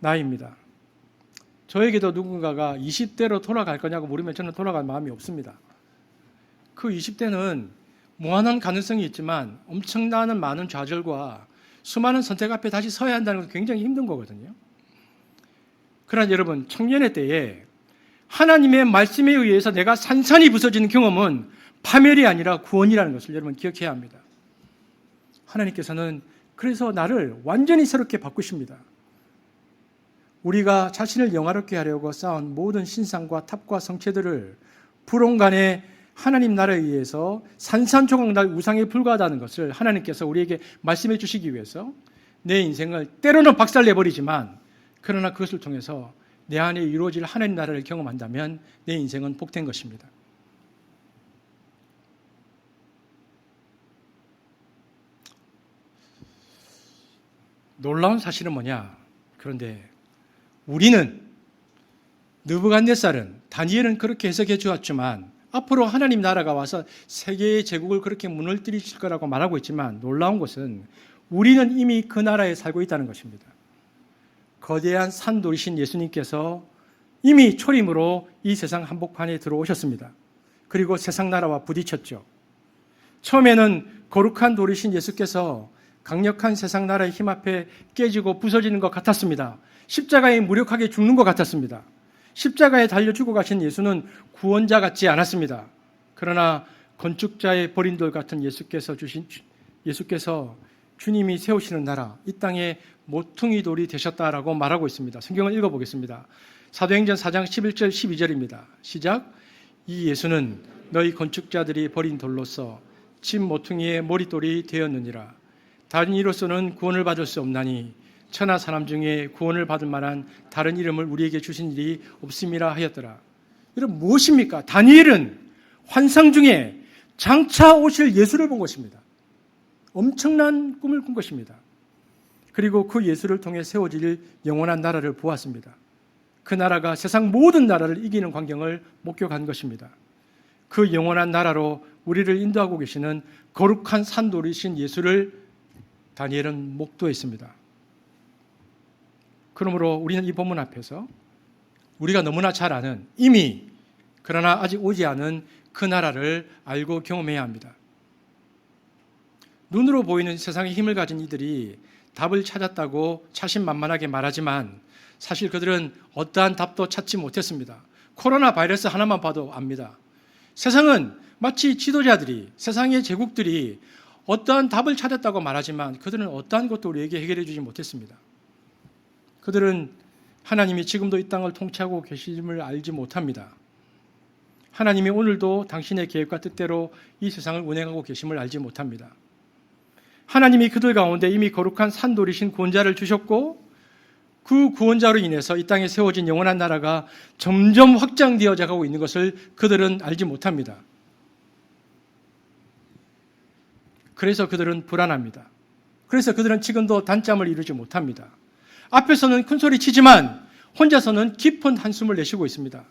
나이입니다. 저에게도 누군가가 20대로 돌아갈 거냐고 물으면 저는 돌아갈 마음이 없습니다. 그 20대는 무한한 가능성이 있지만 엄청나는 많은 좌절과 수많은 선택 앞에 다시 서야 한다는 것은 굉장히 힘든 거거든요. 그러나 여러분, 청년의 때에 하나님의 말씀에 의해서 내가 산산이 부서지는 경험은 파멸이 아니라 구원이라는 것을 여러분 기억해야 합니다. 하나님께서는 그래서 나를 완전히 새롭게 바꾸십니다. 우리가 자신을 영화롭게 하려고 쌓은 모든 신상과 탑과 성체들을 불온간에 하나님 나라에 의해서 산산조각날 우상에 불과하다는 것을 하나님께서 우리에게 말씀해 주시기 위해서 내 인생을 때로는 박살내버리지만 그러나 그것을 통해서 내 안에 이루어질 하나님 나라를 경험한다면 내 인생은 복된 것입니다. 놀라운 사실은 뭐냐? 그런데 우리는 느부갓네살은 다니엘은 그렇게 해석해 주었지만 앞으로 하나님 나라가 와서 세계의 제국을 그렇게 무너뜨리실 거라고 말하고 있지만 놀라운 것은 우리는 이미 그 나라에 살고 있다는 것입니다. 거대한 산돌이신 예수님께서 이미 초림으로 이 세상 한복판에 들어오셨습니다. 그리고 세상 나라와 부딪혔죠. 처음에는 거룩한 돌이신 예수께서 강력한 세상 나라의 힘 앞에 깨지고 부서지는 것 같았습니다. 십자가에 무력하게 죽는 것 같았습니다. 십자가에 달려 죽어 가신 예수는 구원자 같지 않았습니다. 그러나 건축자의 버린 돌 같은 예수께서 주님이 세우시는 나라, 이 땅에 모퉁이 돌이 되셨다라고 말하고 있습니다. 성경을 읽어보겠습니다. 사도행전 4장 11절 12절입니다. 시작. 이 예수는 너희 건축자들이 버린 돌로서 집 모퉁이의 머릿돌이 되었느니라. 다른 이로서는 구원을 받을 수 없나니 천하 사람 중에 구원을 받을 만한 다른 이름을 우리에게 주신 일이 없음이라 하였더라. 여러분 무엇입니까? 다니엘은 환상 중에 장차 오실 예수를 본 것입니다. 엄청난 꿈을 꾼 것입니다. 그리고 그 예수를 통해 세워질 영원한 나라를 보았습니다. 그 나라가 세상 모든 나라를 이기는 광경을 목격한 것입니다. 그 영원한 나라로 우리를 인도하고 계시는 거룩한 산돌이신 예수를 다니엘은 목도했습니다. 그러므로 우리는 이 본문 앞에서 우리가 너무나 잘 아는 이미 그러나 아직 오지 않은 그 나라를 알고 경험해야 합니다. 눈으로 보이는 세상의 힘을 가진 이들이 답을 찾았다고 자신만만하게 말하지만 사실 그들은 어떠한 답도 찾지 못했습니다. 코로나 바이러스 하나만 봐도 압니다. 세상은 마치 지도자들이, 세상의 제국들이 어떠한 답을 찾았다고 말하지만 그들은 어떠한 것도 우리에게 해결해 주지 못했습니다. 그들은 하나님이 지금도 이 땅을 통치하고 계심을 알지 못합니다. 하나님이 오늘도 당신의 계획과 뜻대로 이 세상을 운행하고 계심을 알지 못합니다. 하나님이 그들 가운데 이미 거룩한 산돌이신 구원자를 주셨고 그 구원자로 인해서 이 땅에 세워진 영원한 나라가 점점 확장되어져 가고 있는 것을 그들은 알지 못합니다. 그래서 그들은 불안합니다. 그래서 그들은 지금도 단잠을 이루지 못합니다. 앞에서는 큰 소리 치지만 혼자서는 깊은 한숨을 내쉬고 있습니다.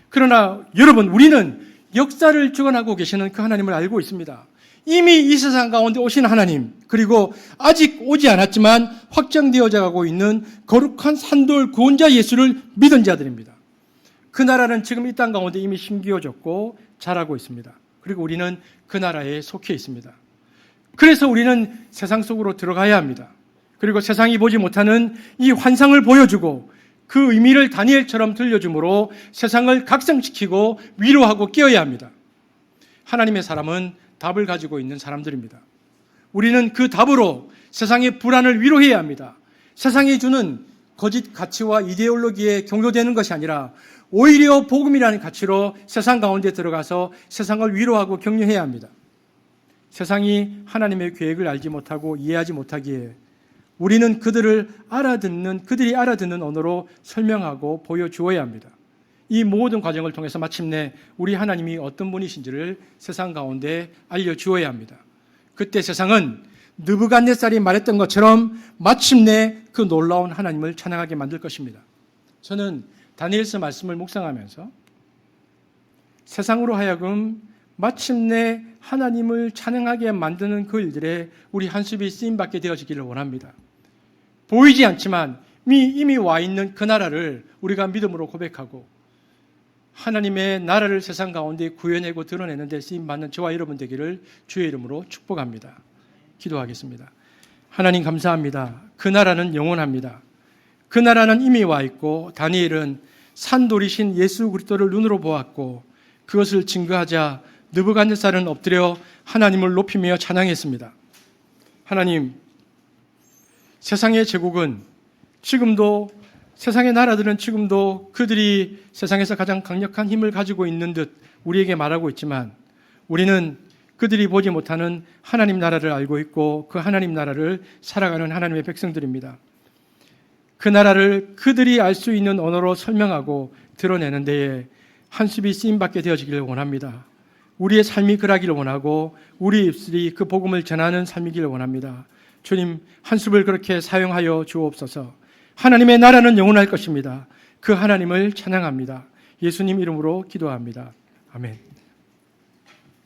그러나 여러분, 우리는 역사를 주관하고 계시는 그 하나님을 알고 있습니다. 이미 이 세상 가운데 오신 하나님, 그리고 아직 오지 않았지만 확장되어져 가고 있는 거룩한 산돌 구원자 예수를 믿은 자들입니다. 그 나라는 지금 이 땅 가운데 이미 심기어졌고 자라고 있습니다. 그리고 우리는 그 나라에 속해 있습니다. 그래서 우리는 세상 속으로 들어가야 합니다. 그리고 세상이 보지 못하는 이 환상을 보여주고 그 의미를 다니엘처럼 들려줌으로 세상을 각성시키고 위로하고 깨어야 합니다. 하나님의 사람은 답을 가지고 있는 사람들입니다. 우리는 그 답으로 세상의 불안을 위로해야 합니다. 세상이 주는 거짓 가치와 이데올로기에 경도되는 것이 아니라 오히려 복음이라는 가치로 세상 가운데 들어가서 세상을 위로하고 격려해야 합니다. 세상이 하나님의 계획을 알지 못하고 이해하지 못하기에 우리는 그들이 알아듣는 언어로 설명하고 보여주어야 합니다. 이 모든 과정을 통해서 마침내 우리 하나님이 어떤 분이신지를 세상 가운데 알려주어야 합니다. 그때 세상은 느부갓네살이 말했던 것처럼 마침내 그 놀라운 하나님을 찬양하게 만들 것입니다. 저는 다니엘서 말씀을 묵상하면서 세상으로 하여금 마침내 하나님을 찬양하게 만드는 그 일들에 우리 한숨이 쓰임받게 되어지기를 원합니다. 보이지 않지만 이미 와 있는 그 나라를 우리가 믿음으로 고백하고 하나님의 나라를 세상 가운데 구현하고 드러내는 데 쓰임받는 저와 여러분 되기를 주의 이름으로 축복합니다. 기도하겠습니다. 하나님 감사합니다. 그 나라는 영원합니다. 그 나라는 이미 와 있고 다니엘은 산돌이신 예수 그리스도를 눈으로 보았고 그것을 증거하자 느부갓네살은 엎드려 하나님을 높이며 찬양했습니다. 하나님, 세상의 제국은 지금도, 세상의 나라들은 지금도 그들이 세상에서 가장 강력한 힘을 가지고 있는 듯 우리에게 말하고 있지만 우리는 그들이 보지 못하는 하나님 나라를 알고 있고 그 하나님 나라를 살아가는 하나님의 백성들입니다. 그 나라를 그들이 알 수 있는 언어로 설명하고 드러내는 데에 한숨이 쓰임받게 되어지기를 원합니다. 우리의 삶이 그러기를 원하고 우리 입술이 그 복음을 전하는 삶이기를 원합니다. 주님, 한숨을 그렇게 사용하여 주옵소서. 하나님의 나라는 영원할 것입니다. 그 하나님을 찬양합니다. 예수님 이름으로 기도합니다. 아멘.